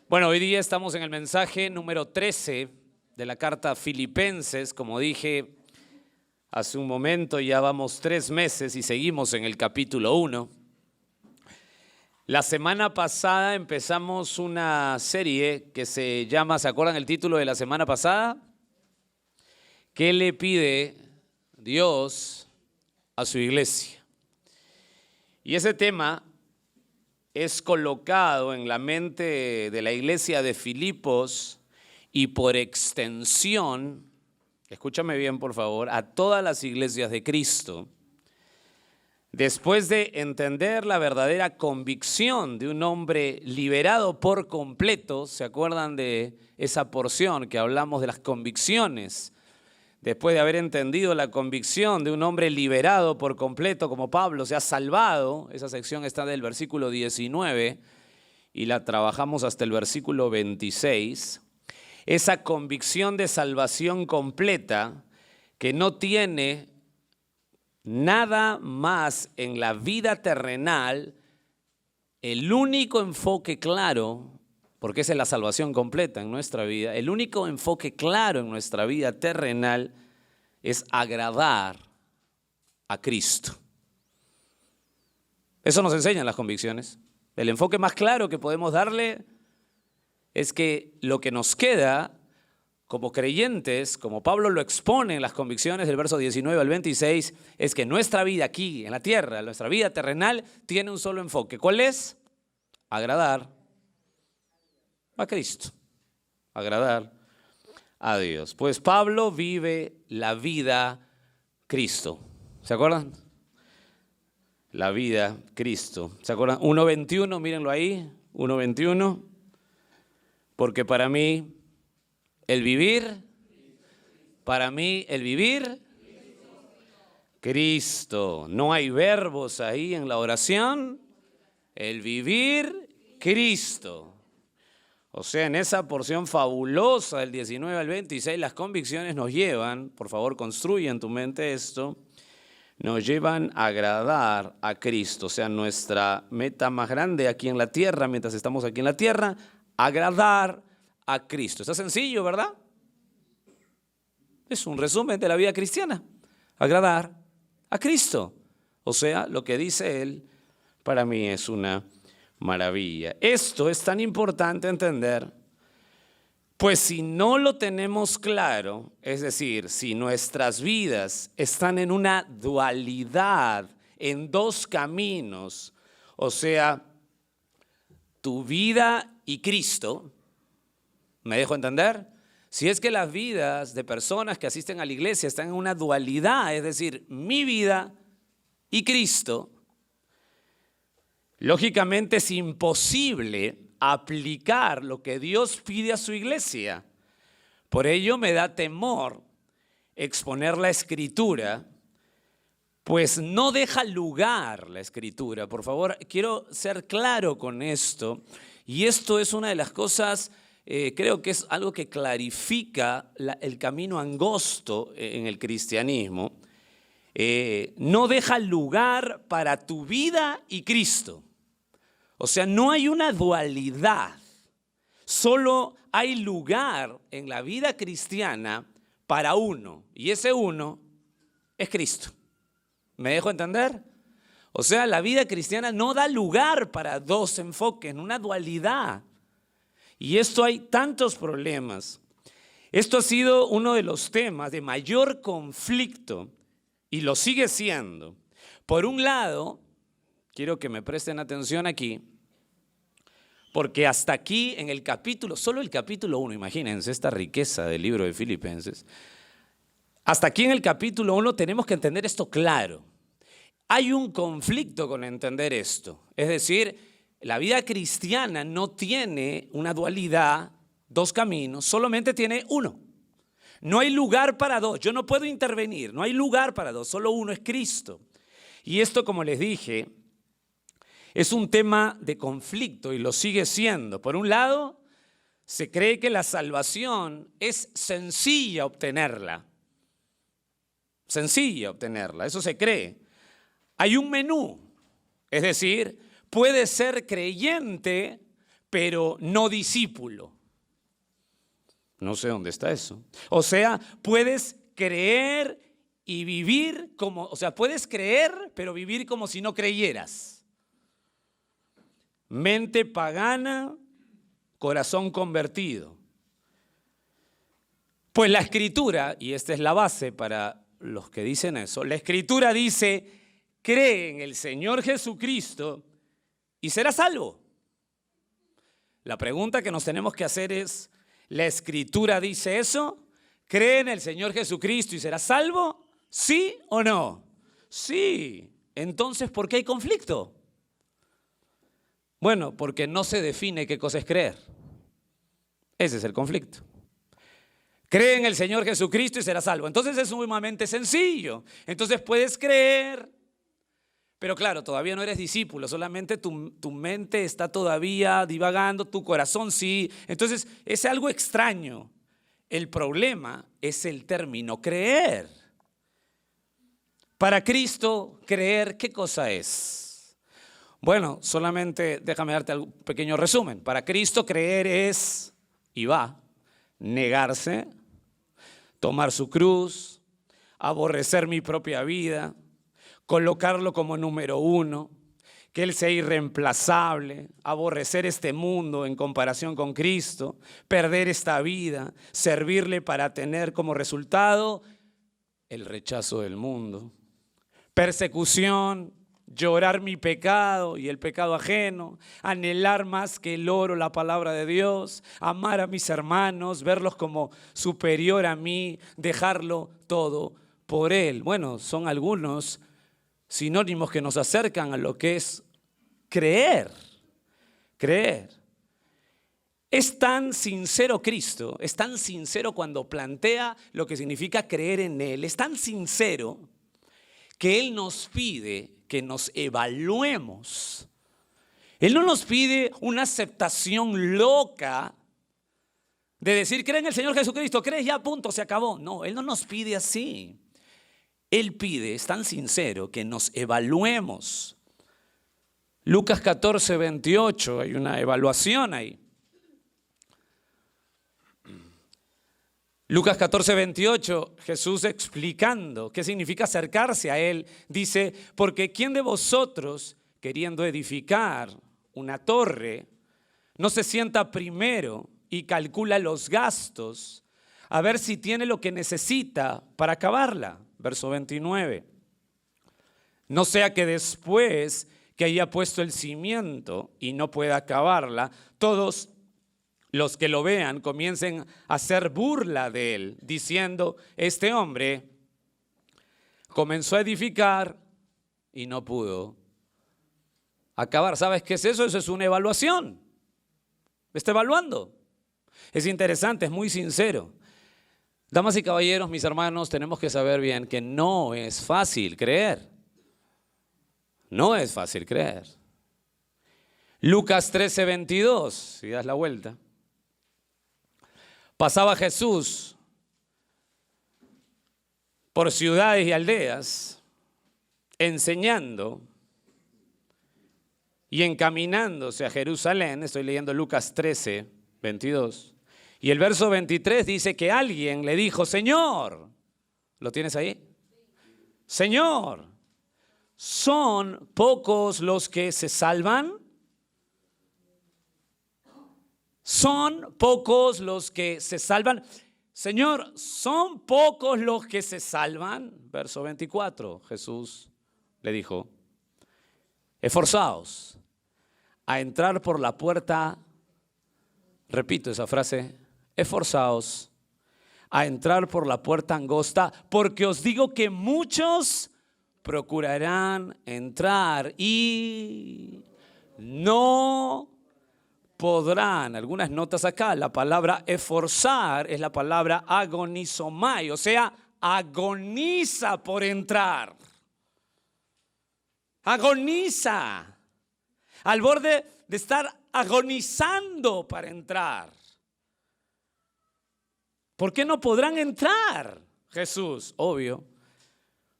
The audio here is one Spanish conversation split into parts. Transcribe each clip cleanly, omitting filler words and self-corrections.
Bueno, hoy día estamos en el mensaje número 13 de la carta a Filipenses. Como dije hace un momento, ya vamos 3 meses y seguimos en el capítulo 1. La semana pasada empezamos una serie que se llama, ¿se acuerdan el título de la semana pasada? ¿Qué le pide Dios a su iglesia? Y ese tema es colocado en la mente de la iglesia de Filipos y por extensión, escúchame bien por favor, a todas las iglesias de Cristo. Después de entender la verdadera convicción de un hombre liberado por completo, ¿se acuerdan de esa porción que hablamos de las convicciones? Después de haber entendido la convicción de un hombre liberado por completo como Pablo, se ha salvado, esa sección está del versículo 19 y la trabajamos hasta el versículo 26, esa convicción de salvación completa que no tiene nada más en la vida terrenal, el único enfoque claro, porque esa es la salvación completa en nuestra vida, el único enfoque claro en nuestra vida terrenal es agradar a Cristo. Eso nos enseñan las convicciones. El enfoque más claro que podemos darle es que lo que nos queda como creyentes, como Pablo lo expone en las convicciones del verso 19 al 26, es que nuestra vida aquí en la tierra, nuestra vida terrenal, tiene un solo enfoque. ¿Cuál es? Agradar a Cristo, agradar a Dios. Pues Pablo vive la vida Cristo. ¿Se acuerdan? La vida Cristo. ¿Se acuerdan? 1:21, mírenlo ahí, 1:21. Porque para mí el vivir, Cristo. No hay verbos ahí en la oración. El vivir, Cristo. O sea, en esa porción fabulosa del 19 al 26, las convicciones nos llevan, por favor construye en tu mente esto, nos llevan a agradar a Cristo. O sea, nuestra meta más grande aquí en la tierra, mientras estamos aquí en la tierra, agradar a Cristo. Está sencillo, ¿verdad? Es un resumen de la vida cristiana, agradar a Cristo. O sea, lo que dice él, para mí es una maravilla. Esto es tan importante entender, pues si no lo tenemos claro, es decir, si nuestras vidas están en una dualidad, en dos caminos, o sea, tu vida y Cristo, ¿me dejo entender? Si es que las vidas de personas que asisten a la iglesia están en una dualidad, es decir, mi vida y Cristo, lógicamente es imposible aplicar lo que Dios pide a su iglesia. Por ello me da temor exponer la Escritura, pues no deja lugar la Escritura. Por favor, quiero ser claro con esto. Y esto es una de las cosas, creo que es algo que clarifica el camino angosto en el cristianismo. No deja lugar para tu vida y Cristo. O sea, no hay una dualidad, solo hay lugar en la vida cristiana para uno, y ese uno es Cristo. ¿Me dejo entender? O sea, la vida cristiana no da lugar para dos enfoques, una dualidad. Y esto hay tantos problemas. Esto ha sido uno de los temas de mayor conflicto y lo sigue siendo. Por un lado, quiero que me presten atención aquí, porque hasta aquí en el capítulo, solo el capítulo 1, imagínense esta riqueza del libro de Filipenses, hasta aquí en el capítulo 1 tenemos que entender esto claro. Hay un conflicto con entender esto, es decir, la vida cristiana no tiene una dualidad, dos caminos, solamente tiene uno. No hay lugar para dos, yo no puedo intervenir, no hay lugar para dos, solo uno es Cristo. Y esto, como les dije, es un tema de conflicto y lo sigue siendo. Por un lado, se cree que la salvación es sencilla obtenerla. Sencilla obtenerla, eso se cree. Hay un menú, es decir, puede ser creyente, pero no discípulo. No sé dónde está eso. O sea, puedes creer y vivir como, o sea, puedes creer, pero vivir como si no creyeras. Mente pagana, corazón convertido. Pues la Escritura, y esta es la base para los que dicen eso, la Escritura dice, cree en el Señor Jesucristo y serás salvo. La pregunta que nos tenemos que hacer es, ¿la Escritura dice eso? ¿Cree en el Señor Jesucristo y serás salvo? ¿Sí o no? Sí. Entonces, ¿por qué hay conflicto? Bueno, porque no se define qué cosa es creer. Ese es el conflicto. Cree en el Señor Jesucristo y serás salvo. Entonces es sumamente sencillo. Entonces puedes creer, pero claro, todavía no eres discípulo, solamente tu mente está todavía divagando, tu corazón sí. Entonces es algo extraño. El problema es el término creer. Para Cristo, creer, ¿qué cosa es? Bueno, solamente déjame darte un pequeño resumen. Para Cristo creer es, y va, negarse, tomar su cruz, aborrecer mi propia vida, colocarlo como número uno, que Él sea irreemplazable, aborrecer este mundo en comparación con Cristo, perder esta vida, servirle para tener como resultado el rechazo del mundo, persecución, llorar mi pecado y el pecado ajeno, anhelar más que el oro la palabra de Dios, amar a mis hermanos, verlos como superior a mí, dejarlo todo por Él. Bueno, son algunos sinónimos que nos acercan a lo que es creer. Creer. Es tan sincero Cristo, es tan sincero cuando plantea lo que significa creer en Él, es tan sincero que Él nos pide que nos evaluemos. Él no nos pide una aceptación loca de decir, cree en el Señor Jesucristo, crees ya, punto, se acabó. No, Él no nos pide así. Él pide, es tan sincero, que nos evaluemos. Lucas 14, 28, hay una evaluación ahí. Lucas 14, 28, Jesús explicando qué significa acercarse a Él, dice, porque ¿quién de vosotros, queriendo edificar una torre, no se sienta primero y calcula los gastos a ver si tiene lo que necesita para acabarla? Verso 29. No sea que después que haya puesto el cimiento y no pueda acabarla, todos los que lo vean comiencen a hacer burla de él, diciendo, este hombre comenzó a edificar y no pudo acabar. ¿Sabes qué es eso? Eso es una evaluación. Está evaluando. Es interesante, es muy sincero. Damas y caballeros, mis hermanos, tenemos que saber bien que no es fácil creer. No es fácil creer. Lucas 13, 22, si das la vuelta. Pasaba Jesús por ciudades y aldeas, enseñando y encaminándose a Jerusalén. Estoy leyendo Lucas 13, 22. Y el verso 23 dice que alguien le dijo, Señor, ¿lo tienes ahí? Señor, ¿son pocos los que se salvan? Son pocos los que se salvan. Señor, ¿son pocos los que se salvan? Verso 24, Jesús le dijo, esforzaos a entrar por la puerta, repito esa frase, esforzaos a entrar por la puerta angosta, porque os digo que muchos procurarán entrar y no podrán. Algunas notas acá, la palabra esforzar es la palabra agonizomai, o sea, agoniza por entrar. Agoniza, al borde de estar agonizando para entrar. ¿Por qué no podrán entrar? Jesús, obvio,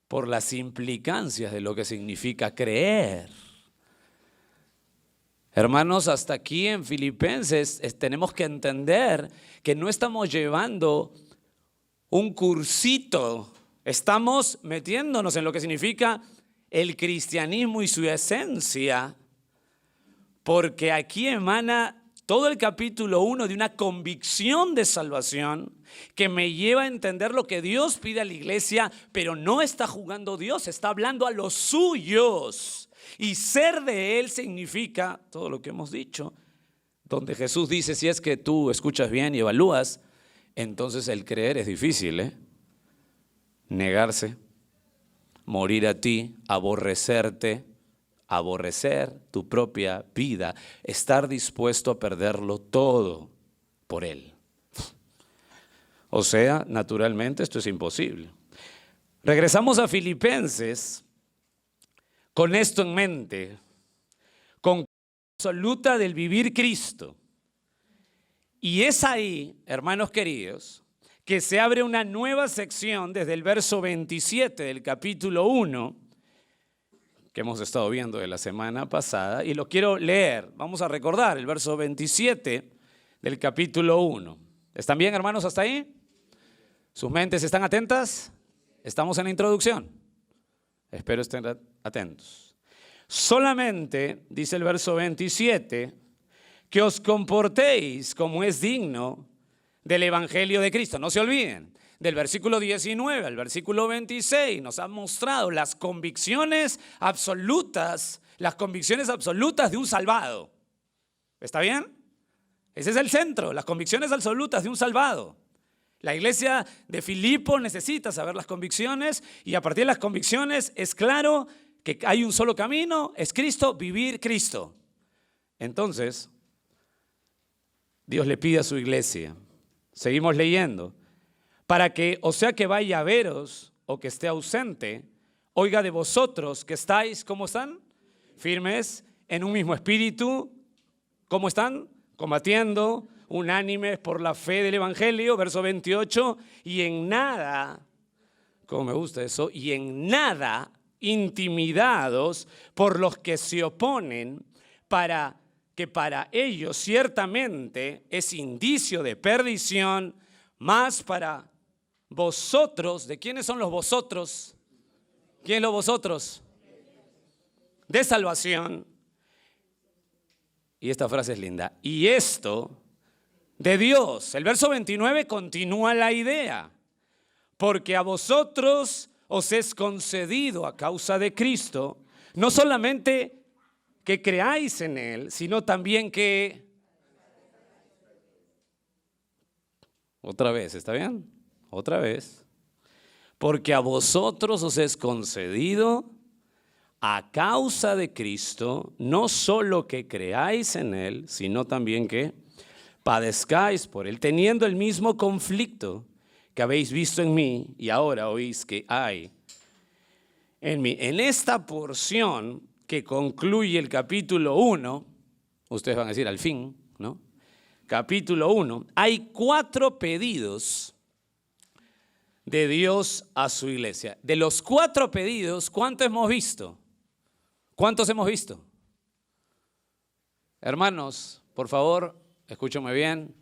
por las implicancias de lo que significa creer. Hermanos, hasta aquí en Filipenses tenemos que entender que no estamos llevando un cursito, estamos metiéndonos en lo que significa el cristianismo y su esencia, porque aquí emana todo el capítulo 1 de una convicción de salvación que me lleva a entender lo que Dios pide a la iglesia, pero no está jugando Dios, está hablando a los suyos. Y ser de Él significa todo lo que hemos dicho, donde Jesús dice, si es que tú escuchas bien y evalúas, entonces el creer es difícil, ¿eh? Negarse, morir a ti, aborrecerte, aborrecer tu propia vida, estar dispuesto a perderlo todo por Él. O sea, naturalmente esto es imposible. Regresamos a Filipenses con esto en mente, con absoluta del vivir Cristo. Y es ahí, hermanos queridos, que se abre una nueva sección desde el verso 27 del capítulo 1, que hemos estado viendo de la semana pasada, y lo quiero leer. Vamos a recordar el verso 27 del capítulo 1. ¿Están bien, hermanos, hasta ahí? ¿Sus mentes están atentas? Estamos en la introducción. Espero estén atentos. Solamente, dice el verso 27, que os comportéis como es digno del Evangelio de Cristo. No se olviden, del versículo 19 al versículo 26 nos han mostrado las convicciones absolutas de un salvado. ¿Está bien? Ese es el centro, las convicciones absolutas de un salvado. La iglesia de Filipo necesita saber las convicciones y a partir de las convicciones es claro que hay un solo camino, es Cristo, vivir Cristo. Entonces, Dios le pide a su iglesia, seguimos leyendo, para que, o sea que vaya a veros o que esté ausente, oiga de vosotros que estáis, ¿cómo están? Firmes, en un mismo espíritu, ¿cómo están? Combatiendo, unánimes por la fe del Evangelio, verso 28, y en nada, como me gusta eso, y en nada intimidados por los que se oponen, para que para ellos ciertamente es indicio de perdición, más para vosotros. ¿De quiénes son los vosotros? ¿Quién es los vosotros? De salvación. Y esta frase es linda. Y esto de Dios. El verso 29 continúa la idea. Porque a vosotros os es concedido a causa de Cristo, no solamente que creáis en Él, sino también que... Otra vez, ¿está bien? Otra vez. Porque a vosotros os es concedido a causa de Cristo, no solo que creáis en Él, sino también que padezcáis por Él, teniendo el mismo conflicto que habéis visto en mí y ahora oís que hay en mí. En esta porción que concluye el capítulo 1, ustedes van a decir al fin, ¿no? Capítulo 1, hay 4 pedidos de Dios a su iglesia. De los 4 pedidos, ¿cuántos hemos visto? ¿Cuántos hemos visto? Hermanos, por favor, escúchenme bien.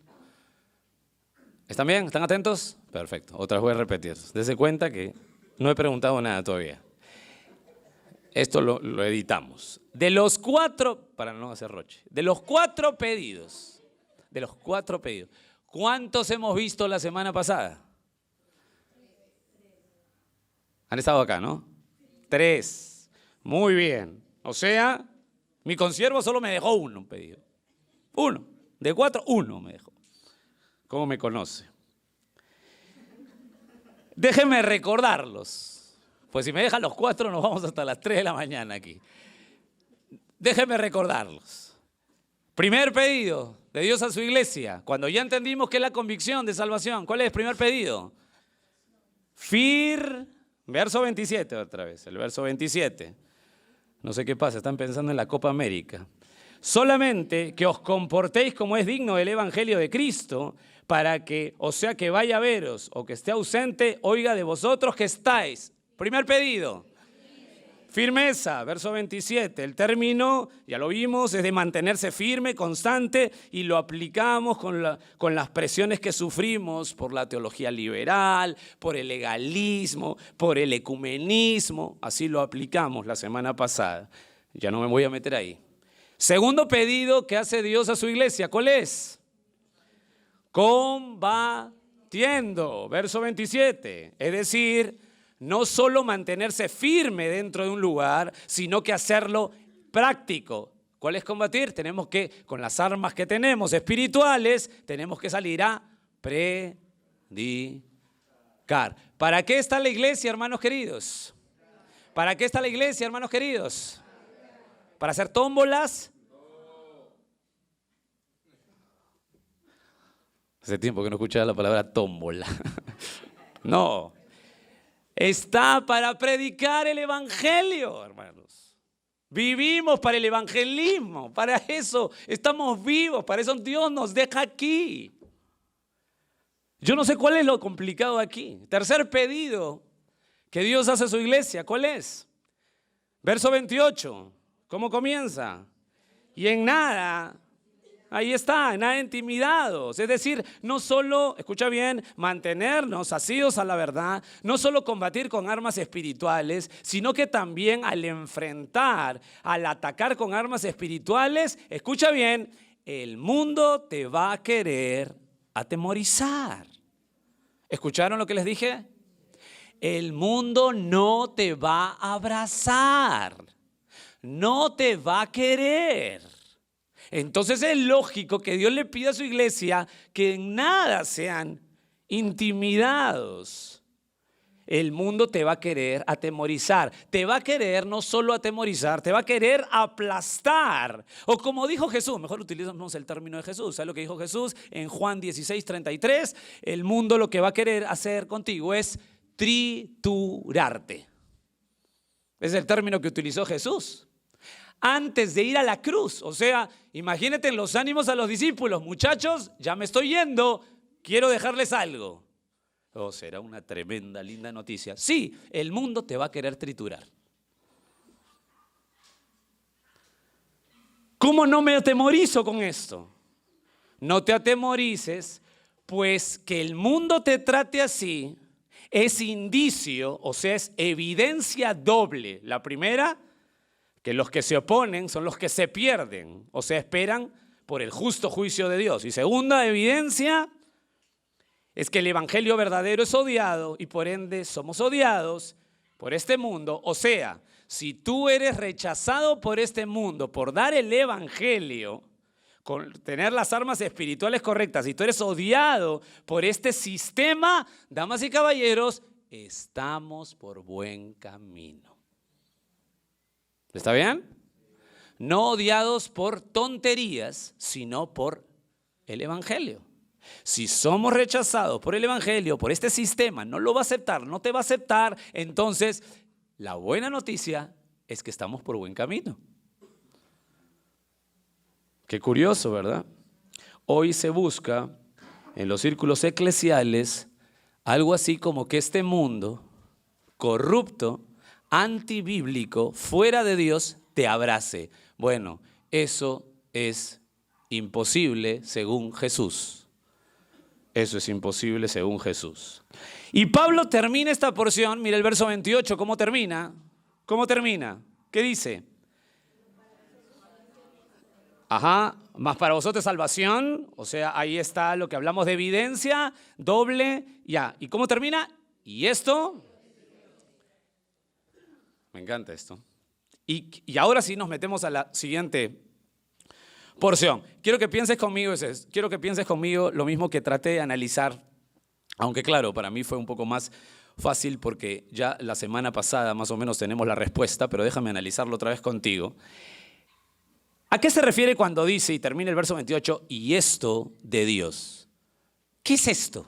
¿Están bien? ¿Están atentos? Perfecto. Otra vez voy a repetir. Dense cuenta que no he preguntado nada todavía. Esto lo editamos. De los 4, para no hacer roche, de los 4 pedidos, ¿cuántos hemos visto la semana pasada? Han estado acá, ¿no? 3. Muy bien. O sea, mi consiervo solo me dejó un pedido. 1. De 4, 1 me dejó. ¿Cómo me conoce? Déjenme recordarlos. Pues si me dejan los 4 nos vamos hasta las 3 de la mañana aquí. Déjenme recordarlos. Primer pedido de Dios a su iglesia. Cuando ya entendimos qué es la convicción de salvación. ¿Cuál es el primer pedido? Verso 27 otra vez. El verso 27. No sé qué pasa, están pensando en la Copa América. Solamente que os comportéis como es digno del Evangelio de Cristo, para que, o sea que vaya a veros o que esté ausente, oiga de vosotros que estáis. Primer pedido. Firmeza, verso 27. El término, ya lo vimos, es de mantenerse firme, constante, y lo aplicamos con las presiones que sufrimos por la teología liberal, por el legalismo, por el ecumenismo. Así lo aplicamos la semana pasada. Ya no me voy a meter ahí. Segundo pedido que hace Dios a su iglesia, ¿cuál es? Combatiendo, verso 27. Es decir, no solo mantenerse firme dentro de un lugar, sino que hacerlo práctico. ¿Cuál es combatir? Tenemos que, con las armas que tenemos espirituales, tenemos que salir a predicar. ¿Para qué está la iglesia, hermanos queridos? ¿Para qué está la iglesia, hermanos queridos? ¿Para hacer tómbolas? Hace tiempo que no escuchaba la palabra tómbola. No. Está para predicar el evangelio, hermanos. Vivimos para el evangelismo, para eso estamos vivos, para eso Dios nos deja aquí. Yo no sé cuál es lo complicado aquí. Tercer pedido que Dios hace a su iglesia, ¿cuál es? Verso 28, ¿cómo comienza? Y en nada... Ahí está, nada intimidados. Es decir, no solo, escucha bien, mantenernos asidos a la verdad, no solo combatir con armas espirituales, sino que también al enfrentar, al atacar con armas espirituales, escucha bien, el mundo te va a querer atemorizar. ¿Escucharon lo que les dije? El mundo no te va a abrazar, no te va a querer. Entonces es lógico que Dios le pida a su iglesia que en nada sean intimidados. El mundo te va a querer atemorizar, te va a querer no solo atemorizar, te va a querer aplastar. O como dijo Jesús, mejor utilizamos el término de Jesús. ¿Sabes lo que dijo Jesús en Juan 16:33? El mundo lo que va a querer hacer contigo es triturarte. Es el término que utilizó Jesús antes de ir a la cruz. O sea, imagínate en los ánimos a los discípulos. Muchachos, ya me estoy yendo, quiero dejarles algo. Oh, será una tremenda, linda noticia. Sí, el mundo te va a querer triturar. ¿Cómo no me atemorizo con esto? No te atemorices, pues que el mundo te trate así es indicio, o sea, es evidencia doble. La primera, que los que se oponen son los que se pierden, o sea, esperan por el justo juicio de Dios. Y segunda evidencia es que el evangelio verdadero es odiado y por ende somos odiados por este mundo. O sea, si tú eres rechazado por este mundo por dar el evangelio, con tener las armas espirituales correctas, si tú eres odiado por este sistema, damas y caballeros, estamos por buen camino. ¿Está bien? No odiados por tonterías, sino por el evangelio. Si somos rechazados por el evangelio, por este sistema, no lo va a aceptar, no te va a aceptar, entonces la buena noticia es que estamos por buen camino. Qué curioso, ¿verdad? Hoy se busca en los círculos eclesiales algo así como que este mundo corrupto, antibíblico, fuera de Dios, te abrace. Bueno, eso es imposible según Jesús. Eso es imposible según Jesús. Y Pablo termina esta porción, mira el verso 28, ¿cómo termina? ¿Cómo termina? ¿Qué dice? Más para vosotros salvación, o sea, ahí está lo que hablamos de evidencia, doble, ya. ¿Y cómo termina? Y esto... Me encanta esto. Y ahora sí nos metemos a la siguiente porción. Quiero que pienses conmigo lo mismo que traté de analizar, aunque claro, para mí fue un poco más fácil porque ya la semana pasada más o menos tenemos la respuesta, pero déjame analizarlo otra vez contigo. ¿A qué se refiere cuando dice, y termina el verso 28, y esto de Dios? ¿Qué es esto?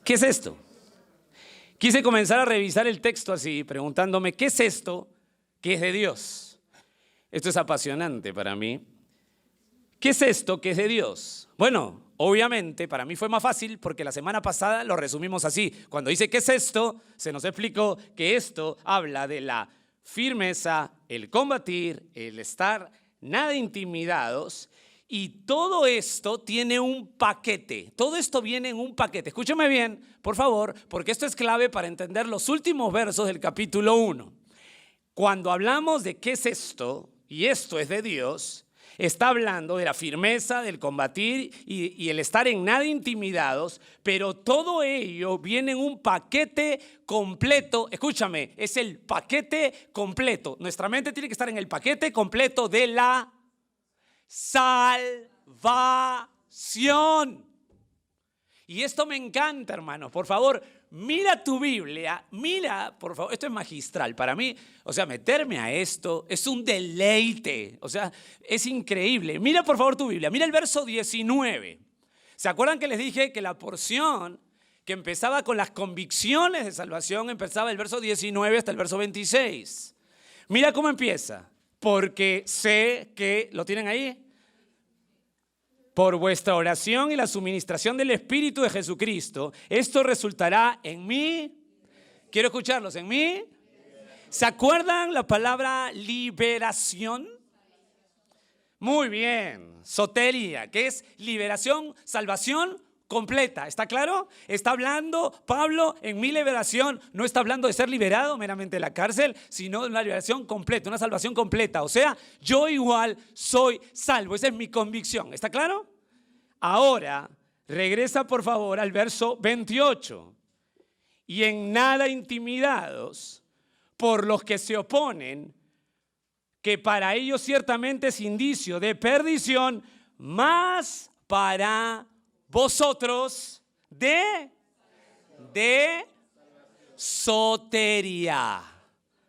¿Qué es esto? Quise comenzar a revisar el texto así, preguntándome, ¿qué es esto que es de Dios? Esto es apasionante para mí. ¿Qué es esto que es de Dios? Bueno, Obviamente, para mí fue más fácil porque la semana pasada lo resumimos así. Cuando dice ¿qué es esto? Se nos explicó que esto habla de la firmeza, el combatir, el estar nada intimidados, y todo esto tiene un paquete. Todo esto viene en un paquete. Escúchame bien, por favor, porque esto es clave para entender los últimos versos del capítulo 1. Cuando hablamos de qué es esto, y esto es de Dios, está hablando de la firmeza, del combatir y el estar en nada intimidados, pero todo ello viene en un paquete completo. Escúchame, es el paquete completo. Nuestra mente tiene que estar en el paquete completo de la salvación. Y esto me encanta, hermano. Por favor, mira tu Biblia, mira, por favor, esto es magistral. Para mí, o sea, meterme a esto es un deleite. O sea, es increíble. Mira, por favor, tu Biblia. Mira el verso 19. ¿Se acuerdan que les dije que la porción que empezaba con las convicciones de salvación empezaba el verso 19 hasta el verso 26? Mira cómo empieza. Porque sé que, ¿lo tienen ahí? Por vuestra oración y la suministración del Espíritu de Jesucristo, esto resultará en mí. Quiero escucharlos, ¿en mí? ¿Se acuerdan la palabra liberación? Muy bien, sotería, que es liberación, salvación completa. ¿Está claro? Está hablando Pablo en mi liberación. No está hablando de ser liberado meramente de la cárcel, sino de una liberación completa, una salvación completa. O sea, yo igual soy salvo. Esa es mi convicción. ¿Está claro? Ahora, regresa por favor al verso 28. Y en nada intimidados por los que se oponen, que para ellos ciertamente es indicio de perdición, mas para vosotros de sotería.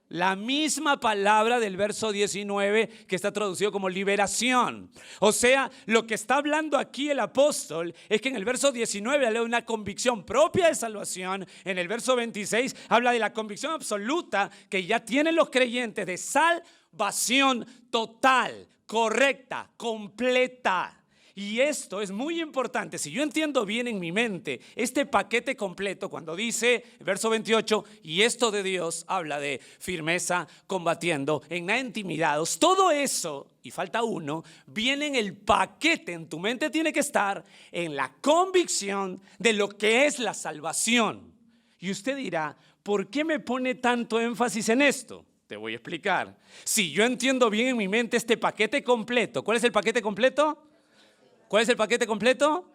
La misma palabra del verso 19 que está traducido como liberación. O sea, lo que está hablando aquí el apóstol es que en el verso 19 habla de una convicción propia de salvación. En el verso 26 habla de la convicción absoluta que ya tienen los creyentes de salvación total, correcta, completa. Y esto es muy importante. Si yo entiendo bien en mi mente este paquete completo, cuando dice, verso 28, y esto de Dios habla de firmeza, combatiendo, en nada intimidados, todo eso, y falta uno, viene en el paquete. En tu mente tiene que estar en la convicción de lo que es la salvación. Y usted dirá, ¿por qué me pone tanto énfasis en esto? Te voy a explicar. Si yo entiendo bien en mi mente este paquete completo, ¿cuál es el paquete completo? ¿Cuál es el paquete completo?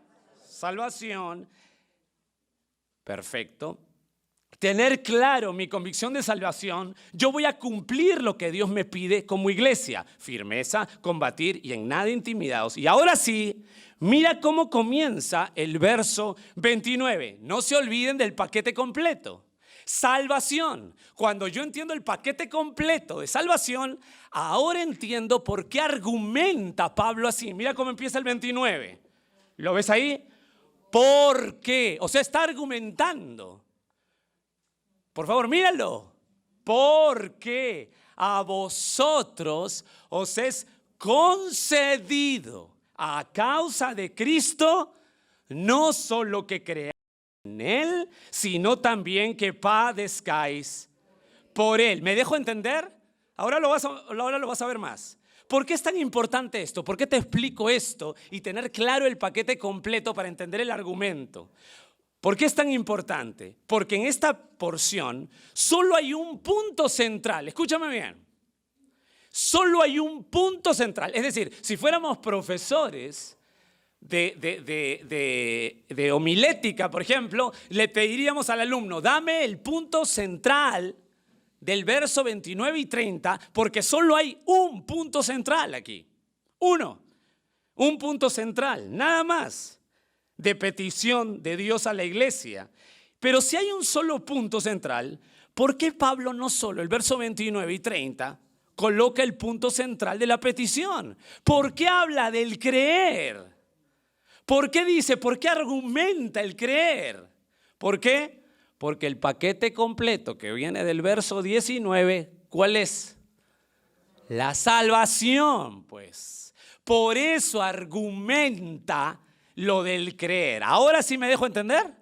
Salvación. Perfecto. Tener claro mi convicción de salvación, yo voy a cumplir lo que Dios me pide como iglesia. Firmeza, combatir y en nada intimidados. Y ahora sí, mira cómo comienza el verso 29. No se olviden del paquete completo. Salvación. Cuando yo entiendo el paquete completo de salvación, ahora entiendo por qué argumenta Pablo así. Mira cómo empieza el 29. ¿Lo ves ahí? ¿Por qué? O sea, está argumentando. Por favor, míralo. Porque a vosotros os es concedido a causa de Cristo no solo que creáis en Él, sino también que padezcáis por Él. ¿Me dejo entender? Ahora lo vas a ver más. ¿Por qué es tan importante esto? ¿Por qué te explico esto? Y tener claro el paquete completo para entender el argumento. ¿Por qué es tan importante? Porque en esta porción solo hay un punto central. Escúchame bien. Solo hay un punto central. Es decir, si fuéramos profesores de homilética, por ejemplo, le pediríamos al alumno, dame el punto central del verso 29 y 30, porque solo hay un punto central aquí. Un punto central, nada más, de petición de Dios a la iglesia. Pero si hay un solo punto central, ¿por qué Pablo no solo el verso 29 y 30 coloca el punto central de la petición? ¿Por qué habla del creer? ¿Por qué dice? ¿Por qué argumenta el creer? ¿Por qué? Porque el paquete completo que viene del verso 19, ¿cuál es? La salvación, pues. Por eso argumenta lo del creer. ¿Ahora sí me dejo entender?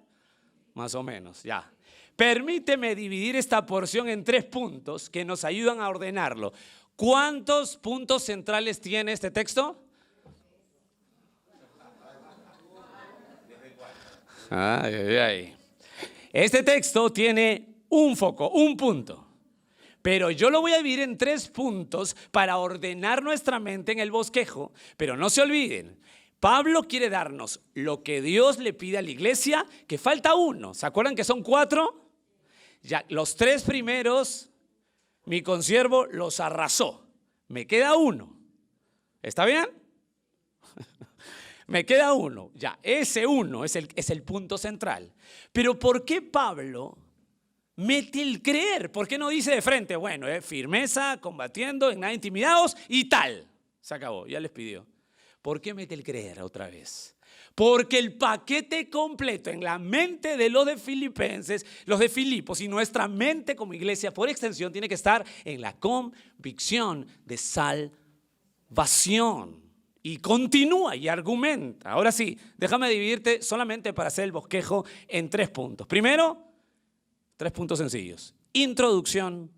Más o menos, ya. Permíteme dividir esta porción en 3 puntos que nos ayudan a ordenarlo. ¿Cuántos puntos centrales tiene este texto? Ay, ay, ay. Este texto tiene un foco, un punto. Pero yo lo voy a dividir en 3 puntos para ordenar nuestra mente en el bosquejo. Pero no se olviden, Pablo quiere darnos lo que Dios le pide a la iglesia, que falta uno. ¿Se acuerdan que son 4? Ya, los 3 primeros, mi consiervo los arrasó. Me queda uno. ¿Está bien? Me queda uno. Ya, ese uno es el punto central. Pero ¿por qué Pablo mete el creer? ¿Por qué no dice de frente, bueno, firmeza, combatiendo, en nada intimidados y tal? Se acabó, ya les pidió. ¿Por qué mete el creer otra vez? Porque el paquete completo en la mente de los de Filipenses, los de Filipos y nuestra mente como iglesia por extensión tiene que estar en la convicción de salvación. Y continúa y argumenta. Ahora sí, déjame dividirte solamente para hacer el bosquejo en 3 puntos. Primero, 3 puntos sencillos. Introducción,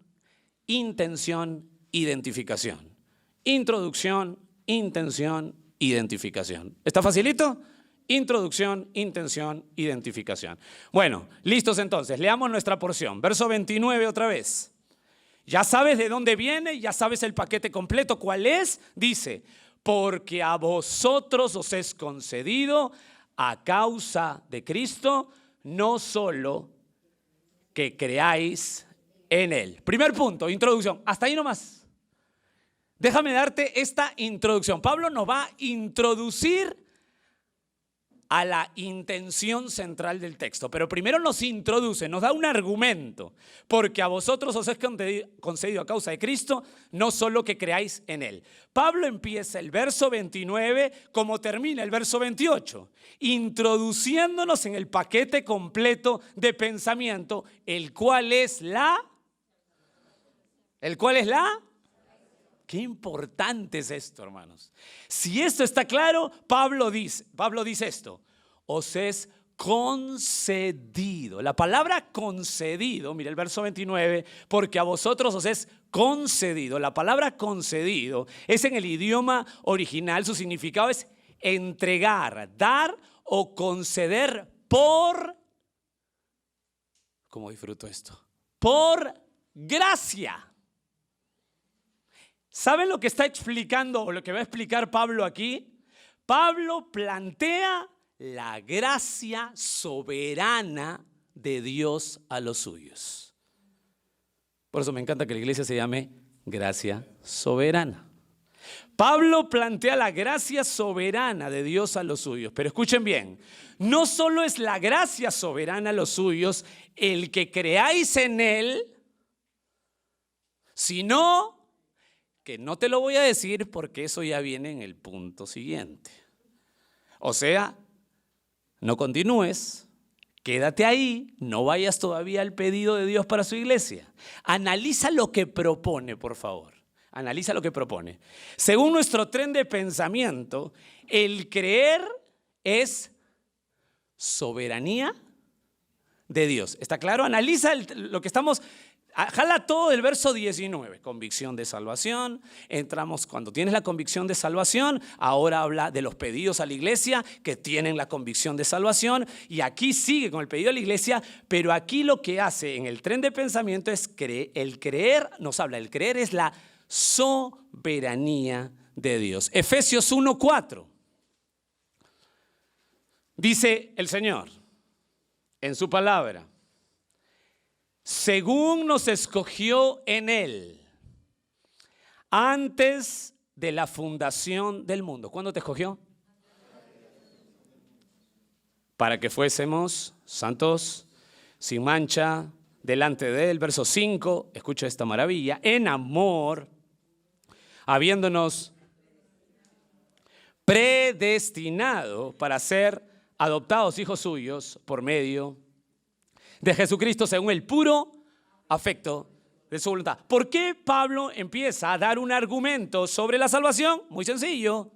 intención, identificación. Introducción, intención, identificación. ¿Está facilito? Introducción, intención, identificación. Bueno, listos entonces. Leamos nuestra porción. Verso 29 otra vez. Ya sabes de dónde viene, ya sabes el paquete completo. ¿Cuál es? Dice, porque a vosotros os es concedido a causa de Cristo, no solo que creáis en Él. Primer punto, introducción. Hasta ahí nomás. Déjame darte esta introducción. Pablo nos va a introducir a la intención central del texto. Pero primero nos introduce, nos da un argumento. Porque a vosotros os es concedido a causa de Cristo, no solo que creáis en Él. Pablo empieza el verso 29 como termina el verso 28, introduciéndonos en el paquete completo de pensamiento, el cual es la... Qué importante es esto, hermanos. Si esto está claro, Pablo dice esto: os es concedido. La palabra concedido, mira el verso 29, porque a vosotros os es concedido. La palabra concedido es en el idioma original, su significado es entregar, dar o conceder por, ¿cómo disfruto esto? Por gracia. ¿Saben lo que está explicando o lo que va a explicar Pablo aquí? Pablo plantea la gracia soberana de Dios a los suyos. Por eso me encanta que la iglesia se llame gracia soberana. Pablo plantea la gracia soberana de Dios a los suyos. Pero escuchen bien, no solo es la gracia soberana a los suyos el que creáis en Él, sino que no te lo voy a decir porque eso ya viene en el punto siguiente. O sea, no continúes, quédate ahí, no vayas todavía al pedido de Dios para su iglesia. Analiza lo que propone, por favor. Analiza lo que propone. Según nuestro tren de pensamiento, el creer es soberanía de Dios. ¿Está claro? Analiza lo que estamos... Jala todo el verso 19, convicción de salvación. Entramos cuando tienes la convicción de salvación. Ahora habla de los pedidos a la iglesia que tienen la convicción de salvación. Y aquí sigue con el pedido a la iglesia, pero aquí lo que hace en el tren de pensamiento es el creer, nos habla, el creer es la soberanía de Dios. Efesios 1:4. Dice el Señor en su palabra: según nos escogió en Él antes de la fundación del mundo. ¿Cuándo te escogió? Para que fuésemos santos, sin mancha, delante de Él. Verso 5, escucha esta maravilla: en amor, habiéndonos predestinado para ser adoptados hijos suyos por medio de Jesucristo según el puro afecto de su voluntad. ¿Por qué Pablo empieza a dar un argumento sobre la salvación? Muy sencillo.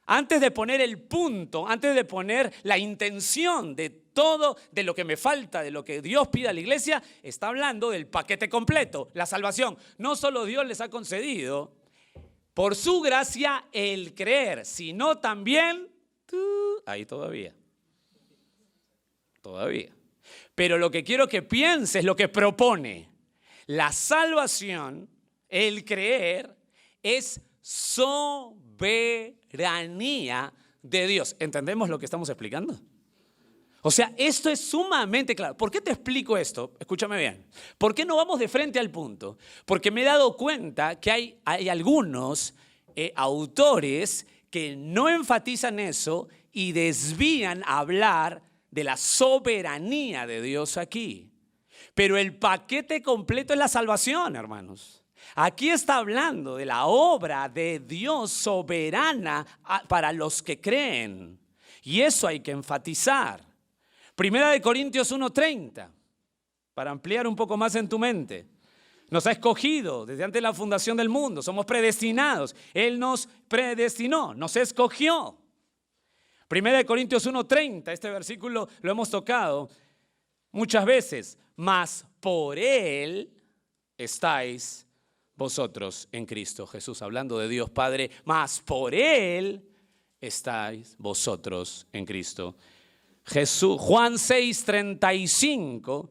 Antes de poner el punto, antes de poner la intención de todo, de lo que me falta, de lo que Dios pide a la iglesia, está hablando del paquete completo, la salvación. No solo Dios les ha concedido por su gracia el creer, sino también, ahí todavía. Pero lo que quiero que pienses es lo que propone. La salvación, el creer, es soberanía de Dios. ¿Entendemos lo que estamos explicando? O sea, esto es sumamente claro. ¿Por qué te explico esto? Escúchame bien. ¿Por qué no vamos de frente al punto? Porque me he dado cuenta que hay algunos autores que no enfatizan eso y desvían a hablar de la soberanía de Dios aquí. Pero el paquete completo es la salvación, hermanos. Aquí está hablando de la obra de Dios soberana para los que creen. Y eso hay que enfatizar. Primera de Corintios 1:30, para ampliar un poco más en tu mente. Nos ha escogido desde antes de la fundación del mundo. Somos predestinados. Él nos predestinó, nos escogió. Primera de Corintios 1:30, este versículo lo hemos tocado muchas veces. Mas por Él estáis vosotros en Cristo Jesús. Hablando de Dios Padre, mas por Él estáis vosotros en Cristo Jesús. Juan 6:35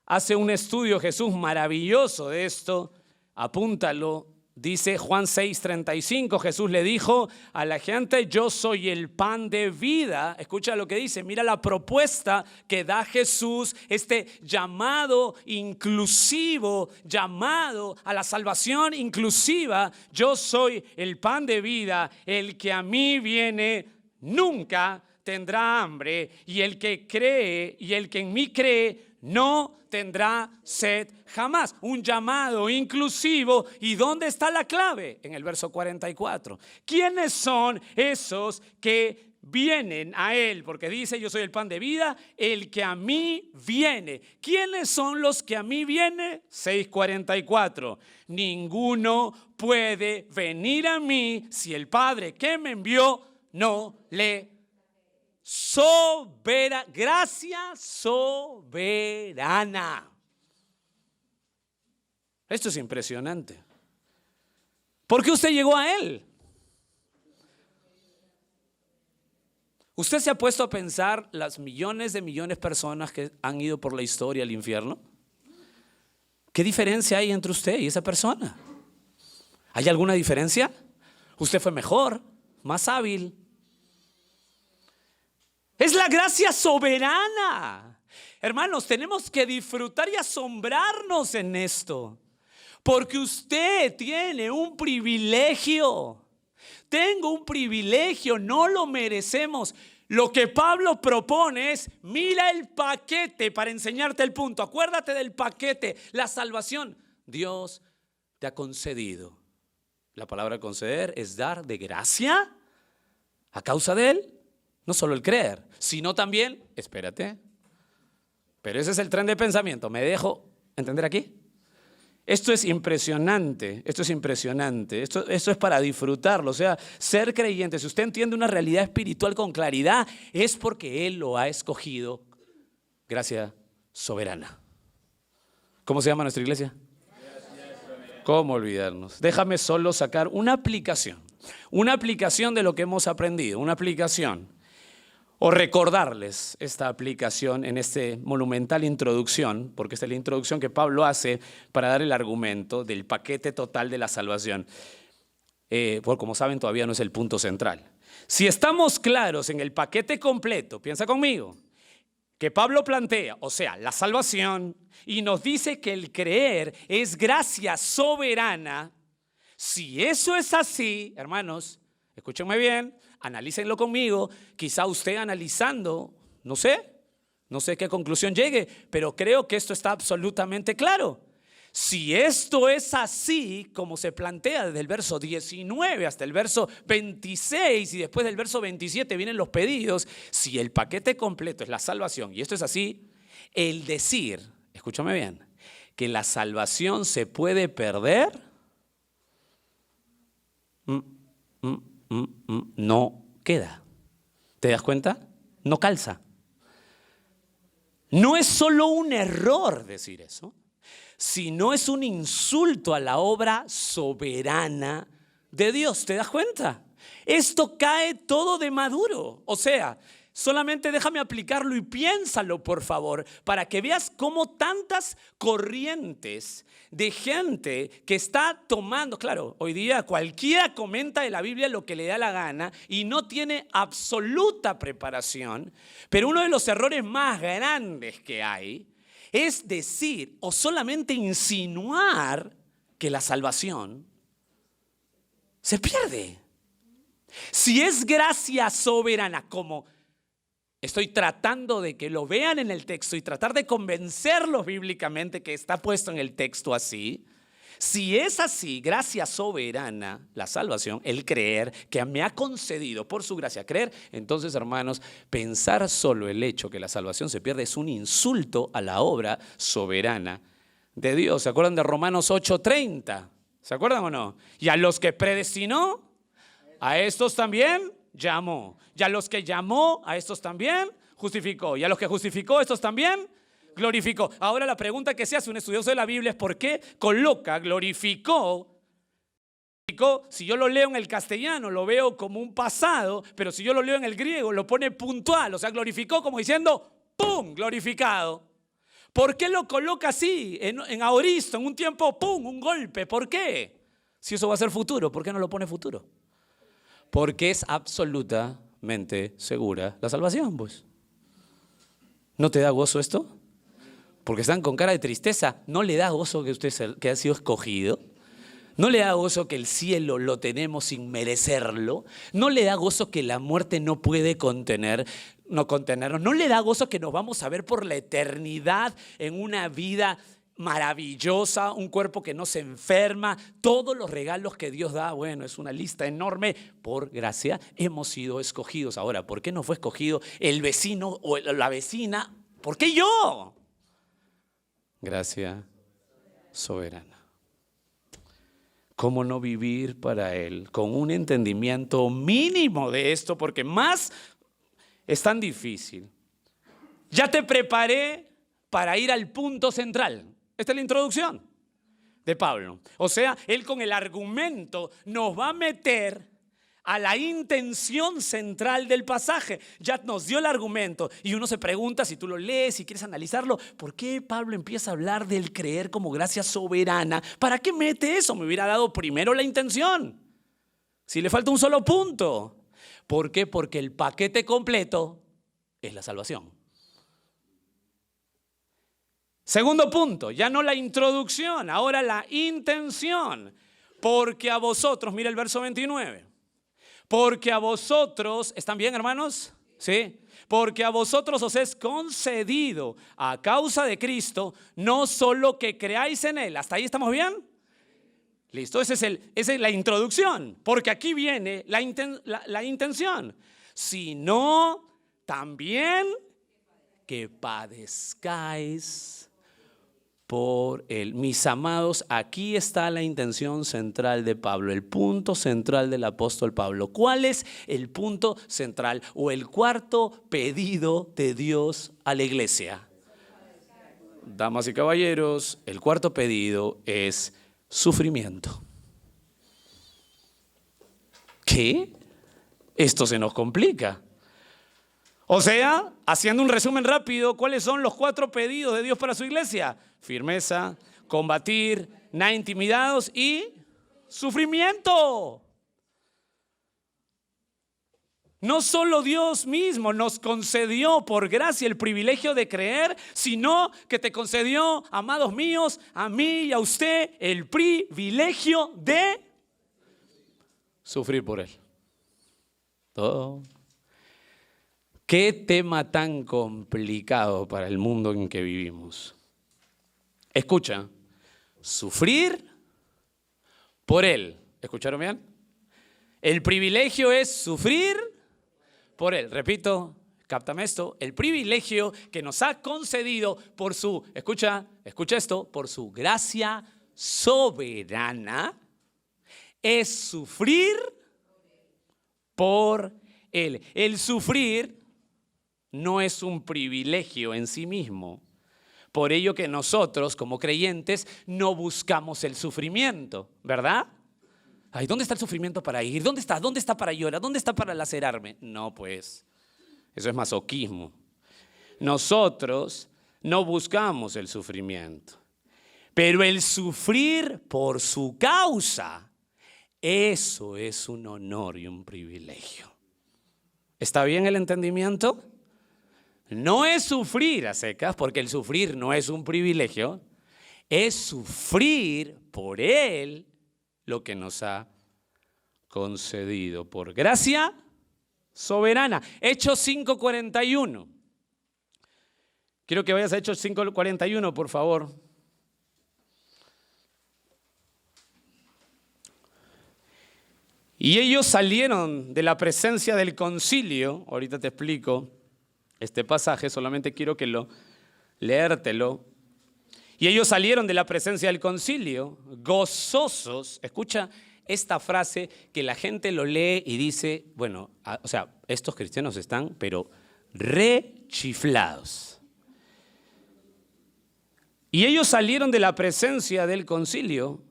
hace un estudio Jesús maravilloso de esto. Apúntalo. Dice Juan 6:35, Jesús le dijo a la gente: yo soy el pan de vida. Escucha lo que dice, mira la propuesta que da Jesús, este llamado inclusivo, llamado a la salvación inclusiva. Yo soy el pan de vida, el que a mí viene nunca tendrá hambre, y el que cree y el que en mí cree no tendrá sed jamás. Un llamado inclusivo. ¿Y dónde está la clave? En el verso 44. ¿Quiénes son esos que vienen a Él? Porque dice: yo soy el pan de vida, el que a mí viene. ¿Quiénes son los que a mí vienen? 6:44. Ninguno puede venir a mí si el Padre que me envió no le gracia soberana. Esto es impresionante. ¿Por qué usted llegó a Él? ¿Usted se ha puesto a pensar las millones de personas que han ido por la historia al infierno? ¿Qué diferencia hay entre usted y esa persona? ¿Hay alguna diferencia? ¿Usted fue mejor, más hábil? Es la gracia soberana. Hermanos, tenemos que disfrutar y asombrarnos en esto. Porque usted tiene un privilegio. Tengo un privilegio, no lo merecemos. Lo que Pablo propone es: mira el paquete para enseñarte el punto. Acuérdate del paquete, la salvación. Dios te ha concedido. La palabra conceder es dar de gracia a causa de Él. No solo el creer, sino también, espérate, pero ese es el tren de pensamiento. ¿Me dejo entender aquí? Esto es impresionante, esto es para disfrutarlo. O sea, ser creyente, si usted entiende una realidad espiritual con claridad, es porque Él lo ha escogido. Gracia soberana. ¿Cómo se llama nuestra iglesia? ¿Cómo olvidarnos? Déjame solo sacar una aplicación de lo que hemos aprendido, una aplicación. O recordarles esta aplicación en esta monumental introducción, porque esta es la introducción que Pablo hace para dar el argumento del paquete total de la salvación. Pues como saben, todavía no es el punto central. Si estamos claros en el paquete completo, piensa conmigo, que Pablo plantea, o sea, la salvación, y nos dice que el creer es gracia soberana. Si eso es así, hermanos, escúchenme bien, analícenlo conmigo. Quizá usted analizando, no sé qué conclusión llegue, pero creo que esto está absolutamente claro. Si esto es así, como se plantea desde el verso 19 hasta el verso 26 y después del verso 27 vienen los pedidos, si el paquete completo es la salvación y esto es así, el decir, escúchame bien, que la salvación se puede perder, no queda. ¿Te das cuenta? No calza. No es solo un error decir eso, sino es un insulto a la obra soberana de Dios. ¿Te das cuenta? Esto cae todo de maduro. O sea, solamente déjame aplicarlo y piénsalo, por favor, para que veas cómo tantas corrientes de gente que está tomando, claro, hoy día cualquiera comenta de la Biblia lo que le da la gana y no tiene absoluta preparación, pero uno de los errores más grandes que hay es decir o solamente insinuar que la salvación se pierde. Si es gracia soberana, como estoy tratando de que lo vean en el texto y tratar de convencerlos bíblicamente que está puesto en el texto así, si es así, gracia soberana, la salvación, el creer que me ha concedido por su gracia creer, entonces, hermanos, pensar solo el hecho que la salvación se pierde es un insulto a la obra soberana de Dios. ¿Se acuerdan de Romanos 8:30? ¿Se acuerdan o no? Y a los que predestinó, a estos también llamó. Y a los que llamó, a estos también justificó. Y a los que justificó, estos también glorificó. Ahora la pregunta que se hace un estudioso de la Biblia es ¿por qué coloca glorificó? Si yo lo leo en el castellano, lo veo como un pasado, pero si yo lo leo en el griego, lo pone puntual. O sea, glorificó como diciendo, ¡pum!, glorificado. ¿Por qué lo coloca así, en aoristo, en un tiempo, ¡pum!, un golpe? ¿Por qué? Si eso va a ser futuro, ¿por qué no lo pone futuro? Porque es absolutamente segura la salvación, pues. ¿No te da gozo esto? Porque están con cara de tristeza. ¿No le da gozo que usted que ha sido escogido? ¿No le da gozo que el cielo lo tenemos sin merecerlo? ¿No le da gozo que la muerte no puede contenernos? ¿No le da gozo que nos vamos a ver por la eternidad en una vida maravillosa, un cuerpo que no se enferma, todos los regalos que Dios da? Bueno, es una lista enorme. Por gracia hemos sido escogidos. Ahora, ¿por qué no fue escogido el vecino o la vecina? ¿Por qué yo? Gracia soberana. ¿Cómo no vivir para Él con un entendimiento mínimo de esto? Porque más es tan difícil. Ya te preparé para ir al punto central. Esta es la introducción de Pablo. O sea, él con el argumento nos va a meter a la intención central del pasaje. Ya nos dio el argumento y uno se pregunta, si tú lo lees, si quieres analizarlo, ¿por qué Pablo empieza a hablar del creer como gracia soberana? ¿Para qué mete eso? Me hubiera dado primero la intención. Si le falta un solo punto. ¿Por qué? Porque el paquete completo es la salvación. Segundo punto, ya no la introducción, ahora la intención. Porque a vosotros, mira el verso 29. Porque a vosotros, ¿están bien, hermanos? ¿Sí? Porque a vosotros os es concedido a causa de Cristo, no solo que creáis en Él. ¿Hasta ahí estamos bien? Listo, esa es la introducción. Porque aquí viene la intención. Sino también que padezcáis por Él. Mis amados, aquí está la intención central de Pablo, el punto central del apóstol Pablo. ¿Cuál es el punto central o el cuarto pedido de Dios a la iglesia? Damas y caballeros, el cuarto pedido es sufrimiento. ¿Qué? Esto se nos complica. O sea, haciendo un resumen rápido, ¿cuáles son los 4 pedidos de Dios para su iglesia? Firmeza, combatir, nada intimidados y sufrimiento. No solo Dios mismo nos concedió por gracia el privilegio de creer, sino que te concedió, amados míos, a mí y a usted, el privilegio de sufrir por Él. Todo. ¿Qué tema tan complicado para el mundo en que vivimos? Escucha, sufrir por Él. ¿Escucharon bien? El privilegio es sufrir por Él. Repito, cáptame esto. El privilegio que nos ha concedido por su, escucha esto, por su gracia soberana es sufrir por Él. El sufrir no es un privilegio en sí mismo. Por ello que nosotros, como creyentes, no buscamos el sufrimiento, ¿verdad? Ay, ¿dónde está el sufrimiento para ir? ¿Dónde está? ¿Dónde está para llorar? ¿Dónde está para lacerarme? No, pues, eso es masoquismo. Nosotros no buscamos el sufrimiento, pero el sufrir por su causa, eso es un honor y un privilegio. ¿Está bien el entendimiento? No es sufrir a secas, porque el sufrir no es un privilegio, es sufrir por Él lo que nos ha concedido por gracia soberana. Hechos 5:41. Quiero que vayas a Hechos 5:41, por favor. Y ellos salieron de la presencia del concilio. Ahorita te explico este pasaje, solamente quiero leértelo. Y ellos salieron de la presencia del concilio, gozosos. Escucha esta frase que la gente lo lee y dice, bueno, o sea, estos cristianos están, pero rechiflados. Y ellos salieron de la presencia del concilio,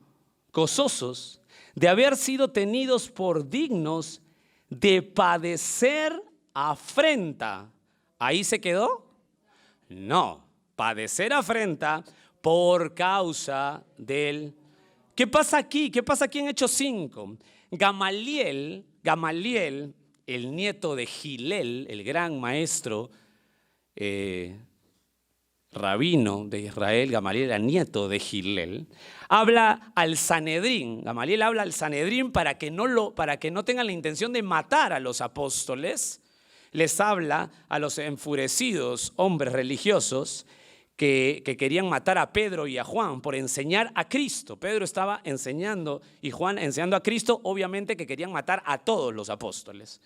gozosos, de haber sido tenidos por dignos de padecer afrenta. ¿Ahí se quedó? No, padecer afrenta por causa del... ¿Qué pasa aquí? ¿Qué pasa aquí en Hechos 5? Gamaliel, el nieto de Gilel, el gran maestro rabino de Israel, Gamaliel era nieto de Gilel, habla al Sanedrín. Gamaliel habla al Sanedrín para que no tengan la intención de matar a los apóstoles. Les habla a los enfurecidos hombres religiosos que querían matar a Pedro y a Juan por enseñar a Cristo. Pedro estaba enseñando y Juan enseñando a Cristo, obviamente que querían matar a todos los apóstoles.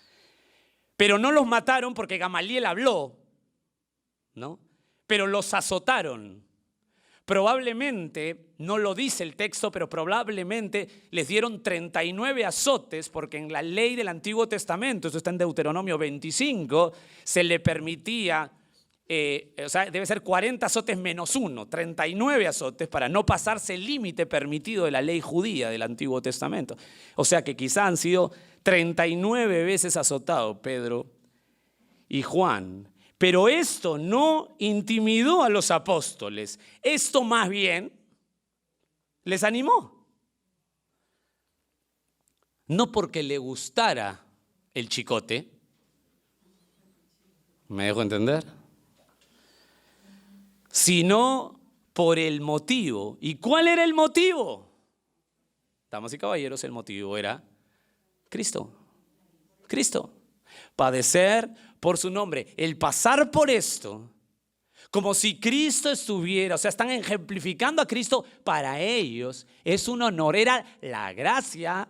Pero no los mataron porque Gamaliel habló, ¿no? Pero los azotaron. Probablemente, no lo dice el texto, pero probablemente les dieron 39 azotes, porque en la ley del Antiguo Testamento, esto está en Deuteronomio 25, se le permitía, debe ser 40 azotes menos 1, 39 azotes para no pasarse el límite permitido de la ley judía del Antiguo Testamento. O sea que quizá han sido 39 veces azotados Pedro y Juan. Pero esto no intimidó a los apóstoles. Esto más bien les animó. No porque le gustara el chicote. ¿Me dejo entender? Sino por el motivo. ¿Y cuál era el motivo? Damas y caballeros, el motivo era Cristo. Cristo. Padecer por su nombre. El pasar por esto, como si Cristo estuviera, o sea, están ejemplificando a Cristo, para ellos es un honor. Era la gracia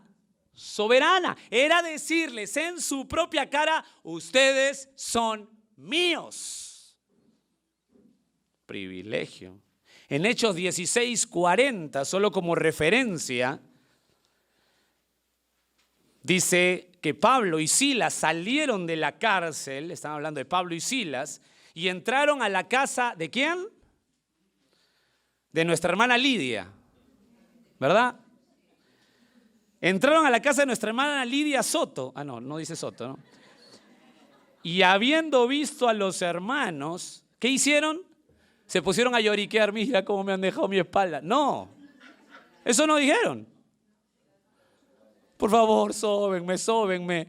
soberana. Era decirles en su propia cara, ustedes son míos. Privilegio. En Hechos 16:40, solo como referencia, dice que Pablo y Silas salieron de la cárcel, están hablando de Pablo y Silas, y entraron a la casa ¿de quién? De nuestra hermana Lidia, ¿verdad? Entraron a la casa de nuestra hermana Lidia Soto. No dice Soto, ¿no? Y habiendo visto a los hermanos, ¿qué hicieron? Se pusieron a lloriquear, mira cómo me han dejado mi espalda. No, eso no dijeron. Por favor, sóbenme.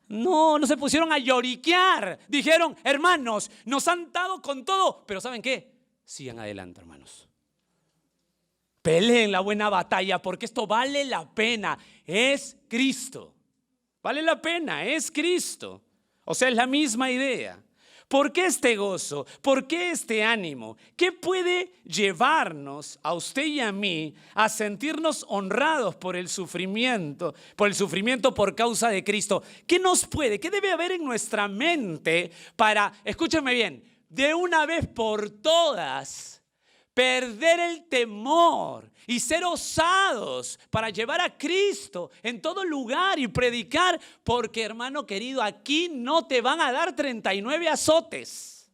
No se pusieron a lloriquear. Dijeron, hermanos, nos han dado con todo. Pero ¿saben qué? Sigan adelante, hermanos. Peleen la buena batalla porque esto vale la pena. Es Cristo. Vale la pena, es Cristo. O sea, es la misma idea. ¿Por qué este gozo? ¿Por qué este ánimo? ¿Qué puede llevarnos a usted y a mí a sentirnos honrados por el sufrimiento por causa de Cristo? ¿Qué debe haber en nuestra mente para, escúchenme bien, de una vez por todas, perder el temor y ser osados para llevar a Cristo en todo lugar y predicar, porque, hermano querido, aquí no te van a dar 39 azotes.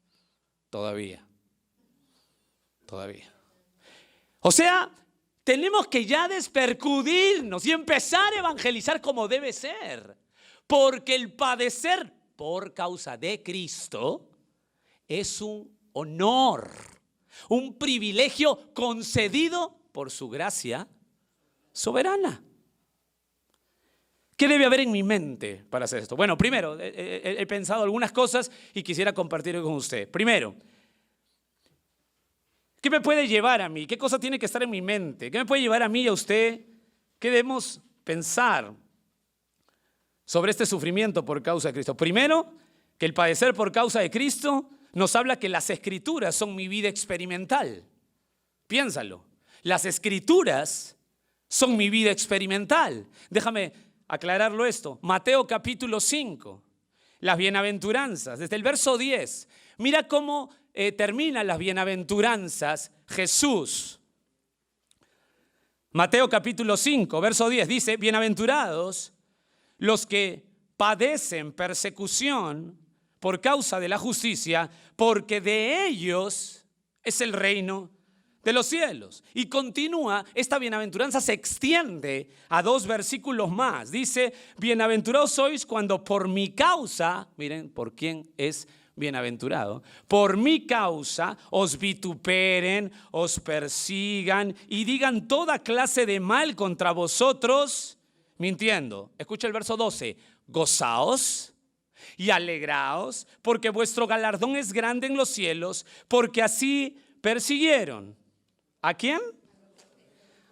Todavía. O sea, tenemos que ya despercudirnos y empezar a evangelizar como debe ser, porque el padecer por causa de Cristo es un honor, un privilegio concedido por su gracia soberana. ¿Qué debe haber en mi mente para hacer esto? Bueno, primero, he pensado algunas cosas y quisiera compartir con usted. Primero, ¿qué me puede llevar a mí? ¿Qué cosa tiene que estar en mi mente? ¿Qué me puede llevar a mí y a usted? ¿Qué debemos pensar sobre este sufrimiento por causa de Cristo? Primero, que el padecer por causa de Cristo nos habla que las Escrituras son mi vida experimental. Piénsalo. Las Escrituras son mi vida experimental. Déjame aclararlo esto. Mateo capítulo 5, las bienaventuranzas, desde el verso 10. Mira cómo terminan las bienaventuranzas Jesús. Mateo capítulo 5, verso 10 dice: bienaventurados los que padecen persecución por causa de la justicia, porque de ellos es el reino de los cielos. Y continúa, esta bienaventuranza se extiende a 2 versículos más. Dice: bienaventurados sois cuando por mi causa, miren por quién es bienaventurado, por mi causa os vituperen, os persigan y digan toda clase de mal contra vosotros, mintiendo. Escucha el verso 12: gozaos y alegraos, porque vuestro galardón es grande en los cielos, porque así persiguieron. ¿A quién?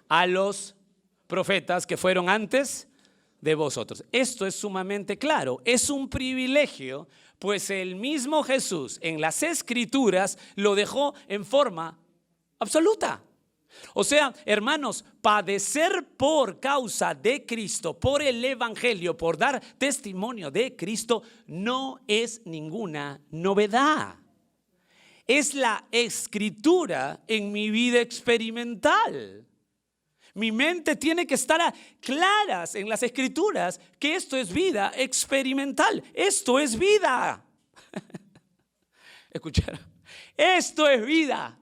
A los profetas que fueron antes de vosotros. Esto es sumamente claro, es un privilegio, pues el mismo Jesús en las Escrituras lo dejó en forma absoluta. O sea, hermanos, padecer por causa de Cristo, por el Evangelio, por dar testimonio de Cristo, no es ninguna novedad. Es la Escritura en mi vida experimental. Mi mente tiene que estar claras en las Escrituras que esto es vida experimental. Esto es vida. ¿Escucharon? Esto es vida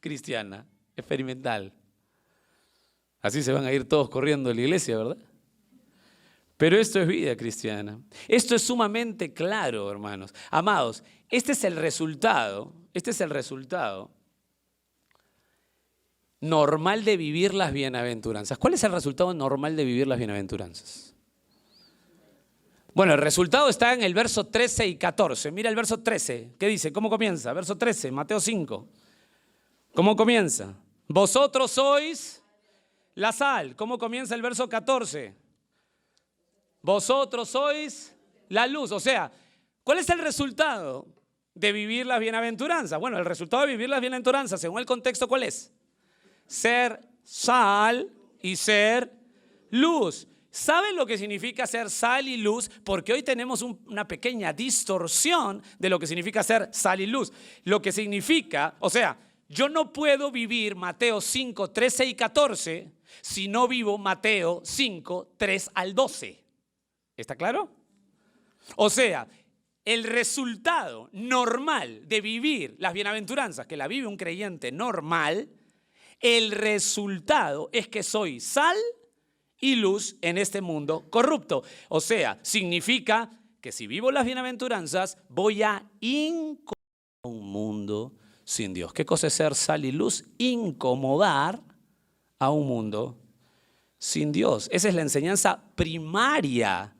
cristiana, experimental. Así se van a ir todos corriendo de la iglesia, ¿verdad? Pero esto es vida cristiana. Esto es sumamente claro, hermanos. Amados, este es el resultado normal de vivir las bienaventuranzas. ¿Cuál es el resultado normal de vivir las bienaventuranzas? Bueno, el resultado está en el verso 13 y 14. Mira el verso 13. ¿Qué dice? ¿Cómo comienza? Verso 13, Mateo 5. ¿Cómo comienza? Vosotros sois la sal. ¿Cómo comienza el verso 14? Vosotros sois la luz. O sea, ¿cuál es el resultado de vivir las bienaventuranzas? Bueno, el resultado de vivir las bienaventuranzas, según el contexto, ¿cuál es? Ser sal y ser luz. ¿Saben lo que significa ser sal y luz? Porque hoy tenemos una pequeña distorsión de lo que significa ser sal y luz. Lo que significa, o sea, yo no puedo vivir Mateo 5, 13 y 14 si no vivo Mateo 5, 3 al 12. ¿Está claro? O sea, el resultado normal de vivir las bienaventuranzas, que la vive un creyente normal, el resultado es que soy sal y luz en este mundo corrupto. O sea, significa que si vivo las bienaventuranzas, voy a incomodar a un mundo sin Dios. ¿Qué cosa es ser sal y luz? Incomodar a un mundo sin Dios. Esa es la enseñanza primaria.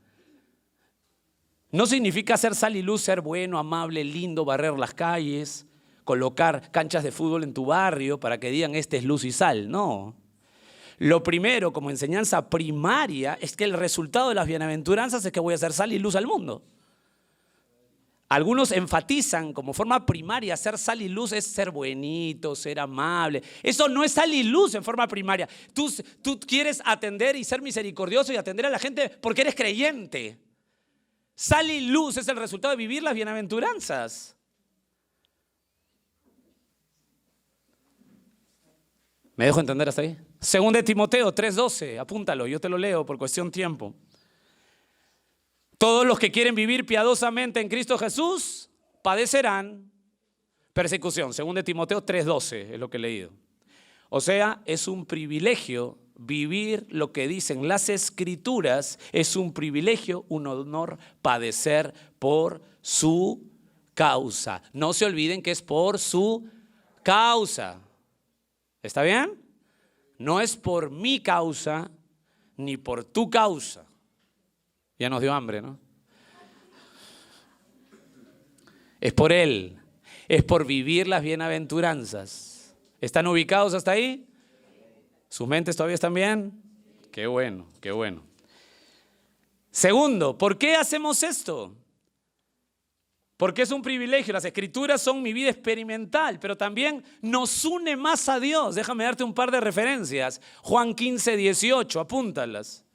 No significa ser sal y luz, ser bueno, amable, lindo, barrer las calles, colocar canchas de fútbol en tu barrio para que digan este es luz y sal. No. Lo primero, como enseñanza primaria, es que el resultado de las bienaventuranzas es que voy a ser sal y luz al mundo. Algunos enfatizan como forma primaria ser sal y luz es ser buenito, ser amable. Eso no es sal y luz en forma primaria. Tú quieres atender y ser misericordioso y atender a la gente porque eres creyente. Sal y luz es el resultado de vivir las bienaventuranzas. ¿Me dejo entender hasta ahí? Según de Timoteo 3:12, apúntalo, yo te lo leo por cuestión de tiempo. Todos los que quieren vivir piadosamente en Cristo Jesús padecerán persecución. Según de Timoteo 3:12 es lo que he leído. O sea, es un privilegio vivir lo que dicen las Escrituras, es un privilegio, un honor padecer por su causa. No se olviden que es por su causa. ¿Está bien? No es por mi causa ni por tu causa. Ya nos dio hambre, ¿no? Es por Él. Es por vivir las bienaventuranzas. ¿Están ubicados hasta ahí? ¿Sus mentes todavía están bien? Qué bueno, qué bueno. Segundo, ¿por qué hacemos esto? Porque es un privilegio. Las Escrituras son mi vida experimental, pero también nos une más a Dios. Déjame darte un par de referencias. Juan 15:18, apúntalas.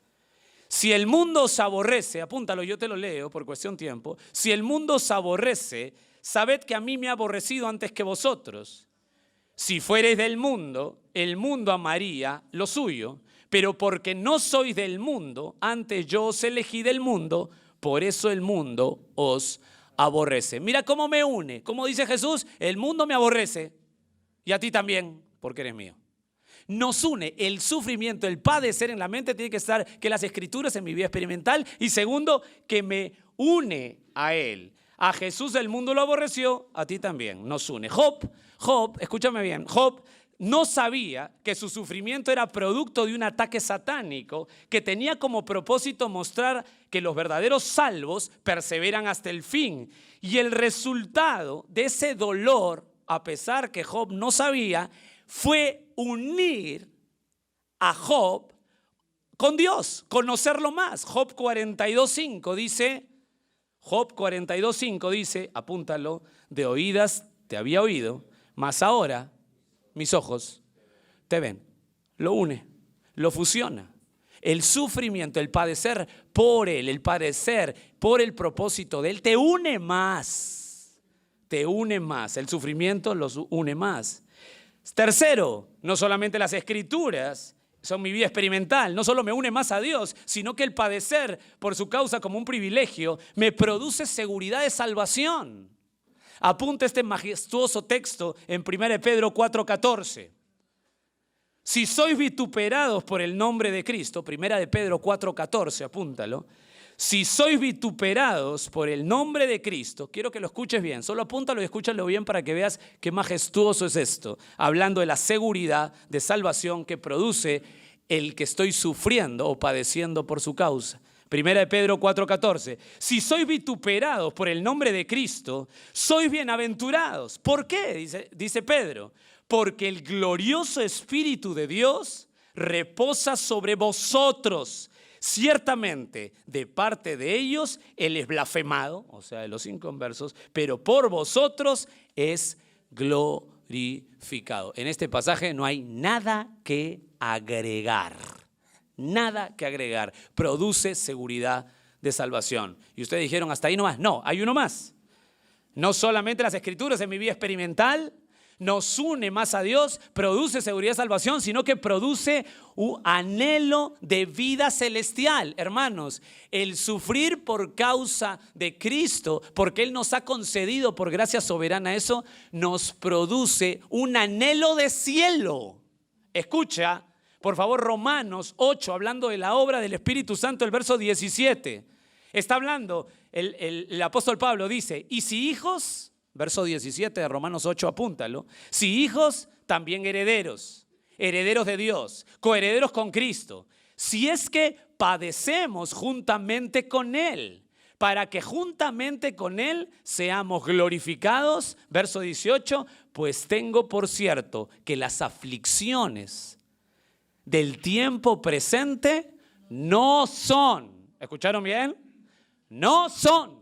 Si el mundo os aborrece, apúntalo, yo te lo leo por cuestión de tiempo. Si el mundo os aborrece, sabed que a mí me ha aborrecido antes que vosotros. Si fuereis del mundo, el mundo amaría lo suyo. Pero porque no sois del mundo, antes yo os elegí del mundo, por eso el mundo os aborrece. Mira cómo me une. Como dice Jesús, el mundo me aborrece y a ti también, porque eres mío. Nos une el sufrimiento, el padecer en la mente tiene que estar, que las Escrituras en mi vida experimental, y segundo, que me une a Él. A Jesús el mundo lo aborreció, a ti también, nos une. Job, escúchame bien, Job no sabía que su sufrimiento era producto de un ataque satánico que tenía como propósito mostrar que los verdaderos salvos perseveran hasta el fin. Y el resultado de ese dolor, a pesar que Job no sabía, fue unir a Job con Dios, conocerlo más. Job 42:5 dice, apúntalo, de oídas te había oído, mas ahora mis ojos te ven. Lo une, lo fusiona. El sufrimiento, el padecer por Él, el padecer por el propósito de Él, te une más. Te une más. El sufrimiento los une más. Tercero, no solamente las Escrituras son mi vida experimental, no solo me une más a Dios, sino que el padecer por su causa como un privilegio me produce seguridad de salvación. Apunta este majestuoso texto en 1 Pedro 4:14. Si sois vituperados por el nombre de Cristo, 1 Pedro 4:14, apúntalo. Si sois vituperados por el nombre de Cristo, quiero que lo escuches bien, solo apúntalo y escúchalo bien para que veas qué majestuoso es esto. Hablando de la seguridad de salvación que produce el que estoy sufriendo o padeciendo por su causa. 1 Pedro 4:14. Si sois vituperados por el nombre de Cristo, sois bienaventurados. ¿Por qué? Dice Pedro. Porque el glorioso Espíritu de Dios reposa sobre vosotros. Ciertamente, de parte de ellos, Él es blasfemado, o sea, de los inconversos, pero por vosotros es glorificado. En este pasaje no hay nada que agregar. Nada que agregar. Produce seguridad de salvación. Y ustedes dijeron, hasta ahí nomás. No, hay uno más. No solamente las Escrituras en mi vida experimental nos une más a Dios, produce seguridad de salvación, sino que produce un anhelo de vida celestial. Hermanos, el sufrir por causa de Cristo, porque Él nos ha concedido por gracia soberana eso, nos produce un anhelo de cielo. Escucha, por favor, Romanos 8, hablando de la obra del Espíritu Santo, el verso 17. Está hablando, el apóstol Pablo dice, y si hijos... Verso 17 de Romanos 8, apúntalo. Si hijos, también herederos, herederos de Dios, coherederos con Cristo. Si es que padecemos juntamente con Él, para que juntamente con Él seamos glorificados. Verso 18, pues tengo por cierto que las aflicciones del tiempo presente no son, ¿escucharon bien? No son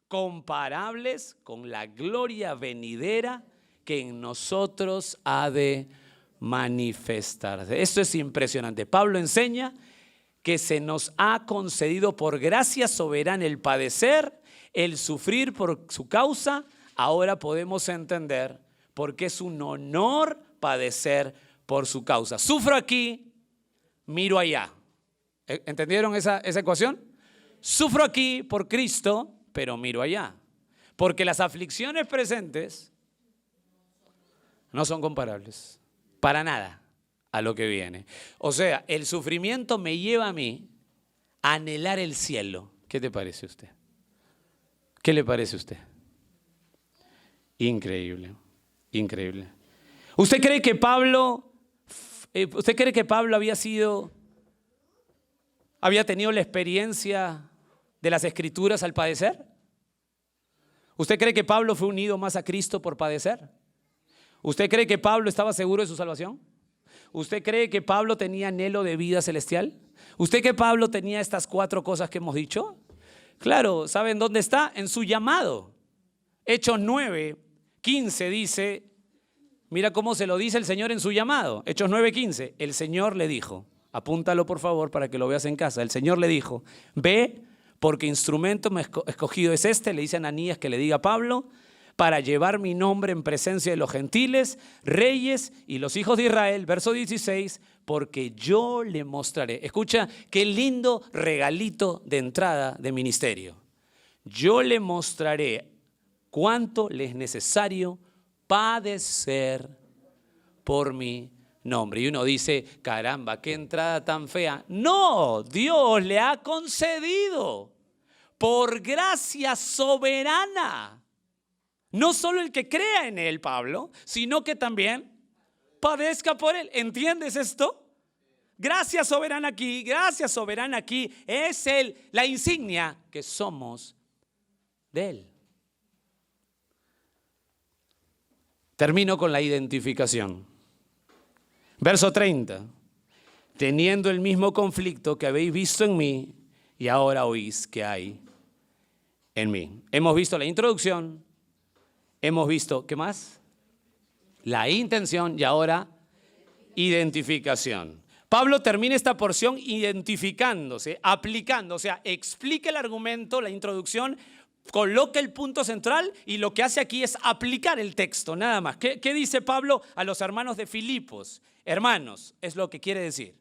comparables con la gloria venidera que en nosotros ha de manifestarse. Esto es impresionante. Pablo enseña que se nos ha concedido por gracia soberana el padecer, el sufrir por su causa. Ahora podemos entender por qué es un honor padecer por su causa. Sufro aquí, miro allá. ¿Entendieron esa ecuación? Sufro aquí por Cristo, pero miro allá. Porque las aflicciones presentes no son comparables, para nada, a lo que viene. O sea, el sufrimiento me lleva a mí a anhelar el cielo. ¿Qué te parece a usted? ¿Qué le parece a usted? Increíble, increíble. ¿Usted cree que Pablo había tenido la experiencia de las Escrituras al padecer? ¿Usted cree que Pablo fue unido más a Cristo por padecer? ¿Usted cree que Pablo estaba seguro de su salvación? ¿Usted cree que Pablo tenía anhelo de vida celestial? ¿Usted cree que Pablo tenía estas 4 cosas que hemos dicho? Claro, ¿saben dónde está? En su llamado. Hechos 9:15 dice, mira cómo se lo dice el Señor en su llamado. Hechos 9:15, el Señor le dijo, apúntalo por favor para que lo veas en casa. El Señor le dijo, ve, porque instrumento me escogido es este, le dice a Ananías que le diga a Pablo, para llevar mi nombre en presencia de los gentiles, reyes y los hijos de Israel. Verso 16, porque yo le mostraré. Escucha, qué lindo regalito de entrada de ministerio. Yo le mostraré cuánto le es necesario padecer por mi nombre. Y uno dice, caramba, qué entrada tan fea. No, Dios le ha concedido por gracia soberana. No solo el que crea en él, Pablo, sino que también padezca por él. ¿Entiendes esto? Gracia soberana aquí es la insignia que somos de él. Termino con la identificación. Verso 30. Teniendo el mismo conflicto que habéis visto en mí y ahora oís que hay en mí. Hemos visto la introducción. Hemos visto, ¿qué más? La intención y ahora identificación. Pablo termina esta porción identificándose, aplicando, o sea, explica el argumento, la introducción, coloca el punto central y lo que hace aquí es aplicar el texto, nada más. ¿Qué dice Pablo a los hermanos de Filipos? Hermanos, es lo que quiere decir.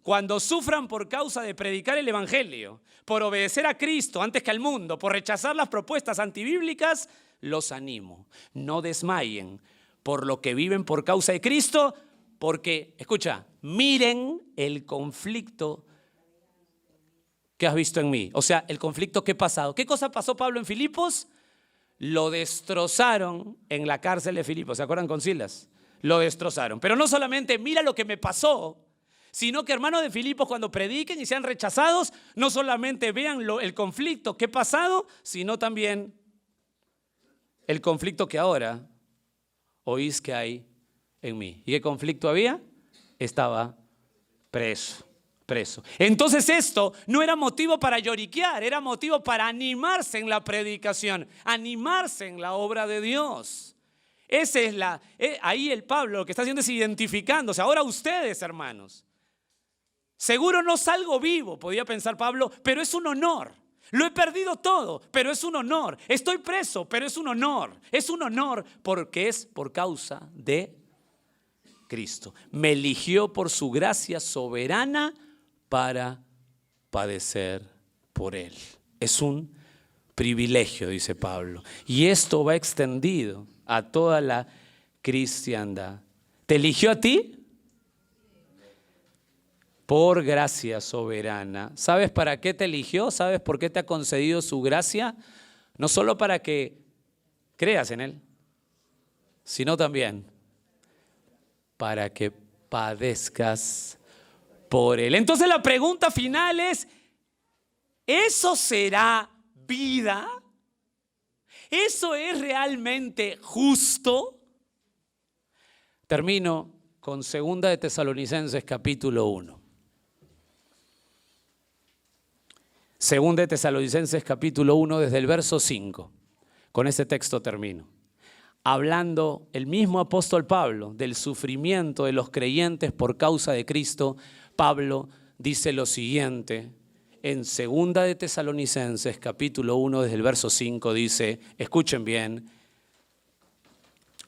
Cuando sufran por causa de predicar el evangelio, por obedecer a Cristo antes que al mundo, por rechazar las propuestas antibíblicas, los animo. No desmayen por lo que viven por causa de Cristo, porque, escucha, miren el conflicto que has visto en mí. O sea, el conflicto que he pasado. ¿Qué cosa pasó Pablo en Filipos? Lo destrozaron en la cárcel de Filipos. ¿Se acuerdan con Silas? Lo destrozaron. Pero no solamente mira lo que me pasó, sino que hermanos de Filipos cuando prediquen y sean rechazados, no solamente vean el conflicto que he pasado, sino también el conflicto que ahora oís que hay en mí. ¿Y qué conflicto había? Estaba preso. Entonces esto no era motivo para lloriquear, era motivo para animarse en la predicación, animarse en la obra de Dios. Esa es ahí el Pablo lo que está haciendo es identificándose. Ahora ustedes, hermanos, seguro no salgo vivo, podía pensar Pablo, pero es un honor. Lo he perdido todo, pero es un honor. Estoy preso, pero es un honor. Es un honor porque es por causa de Cristo. Me eligió por su gracia soberana para padecer por él. Es un privilegio, dice Pablo. Y esto va extendido a toda la cristiandad. ¿Te eligió a ti? Por gracia soberana. ¿Sabes para qué te eligió? ¿Sabes por qué te ha concedido su gracia? No solo para que creas en él, sino también para que padezcas por él. Entonces la pregunta final es, ¿eso será vida? ¿Eso es realmente justo? Termino con 2 de Tesalonicenses capítulo 1. 2 de Tesalonicenses capítulo 1 desde el verso 5. Con ese texto termino. Hablando el mismo apóstol Pablo del sufrimiento de los creyentes por causa de Cristo, Pablo dice lo siguiente en 2 de Tesalonicenses capítulo 1 desde el verso 5 dice, escuchen bien,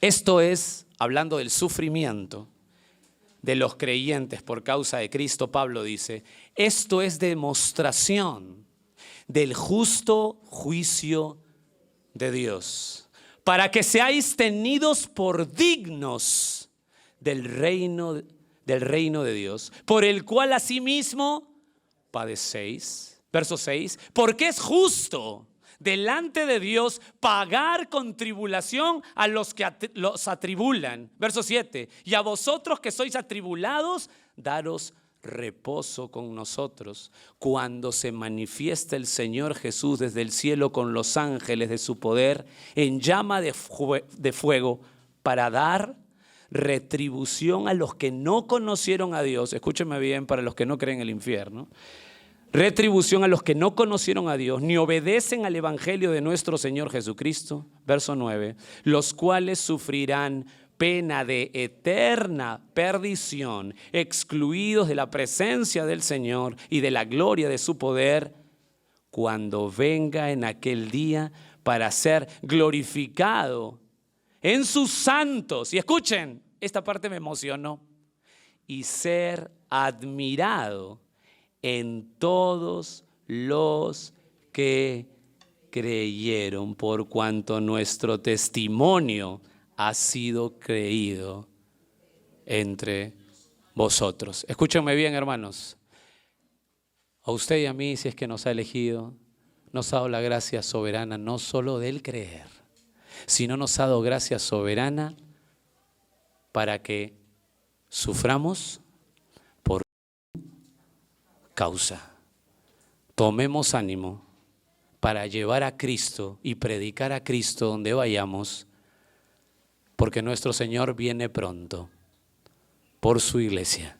esto es, hablando del sufrimiento, de los creyentes por causa de Cristo, Pablo dice, esto es demostración del justo juicio de Dios, para que seáis tenidos por dignos del reino de Dios, por el cual asimismo padecéis. Verso 6, porque es justo delante de Dios pagar con tribulación a los que los atribulan. Verso 7, y a vosotros que sois atribulados, daros reposo con nosotros cuando se manifiesta el Señor Jesús desde el cielo con los ángeles de su poder en llama de fuego para dar retribución a los que no conocieron a Dios. Escúchenme bien, para los que no creen en el infierno. Retribución a los que no conocieron a Dios ni obedecen al evangelio de nuestro Señor Jesucristo. Verso 9, los cuales sufrirán pena de eterna perdición, excluidos de la presencia del Señor y de la gloria de su poder, cuando venga en aquel día para ser glorificado en sus santos. Y escuchen, esta parte me emocionó. Y ser admirado en todos los que creyeron, por cuanto nuestro testimonio ha sido creído entre vosotros. Escúchenme bien, hermanos. A usted y a mí, si es que nos ha elegido, nos ha dado la gracia soberana, no solo del creer, sino nos ha dado gracia soberana para que suframos por causa. Tomemos ánimo para llevar a Cristo y predicar a Cristo donde vayamos, porque nuestro Señor viene pronto por su iglesia.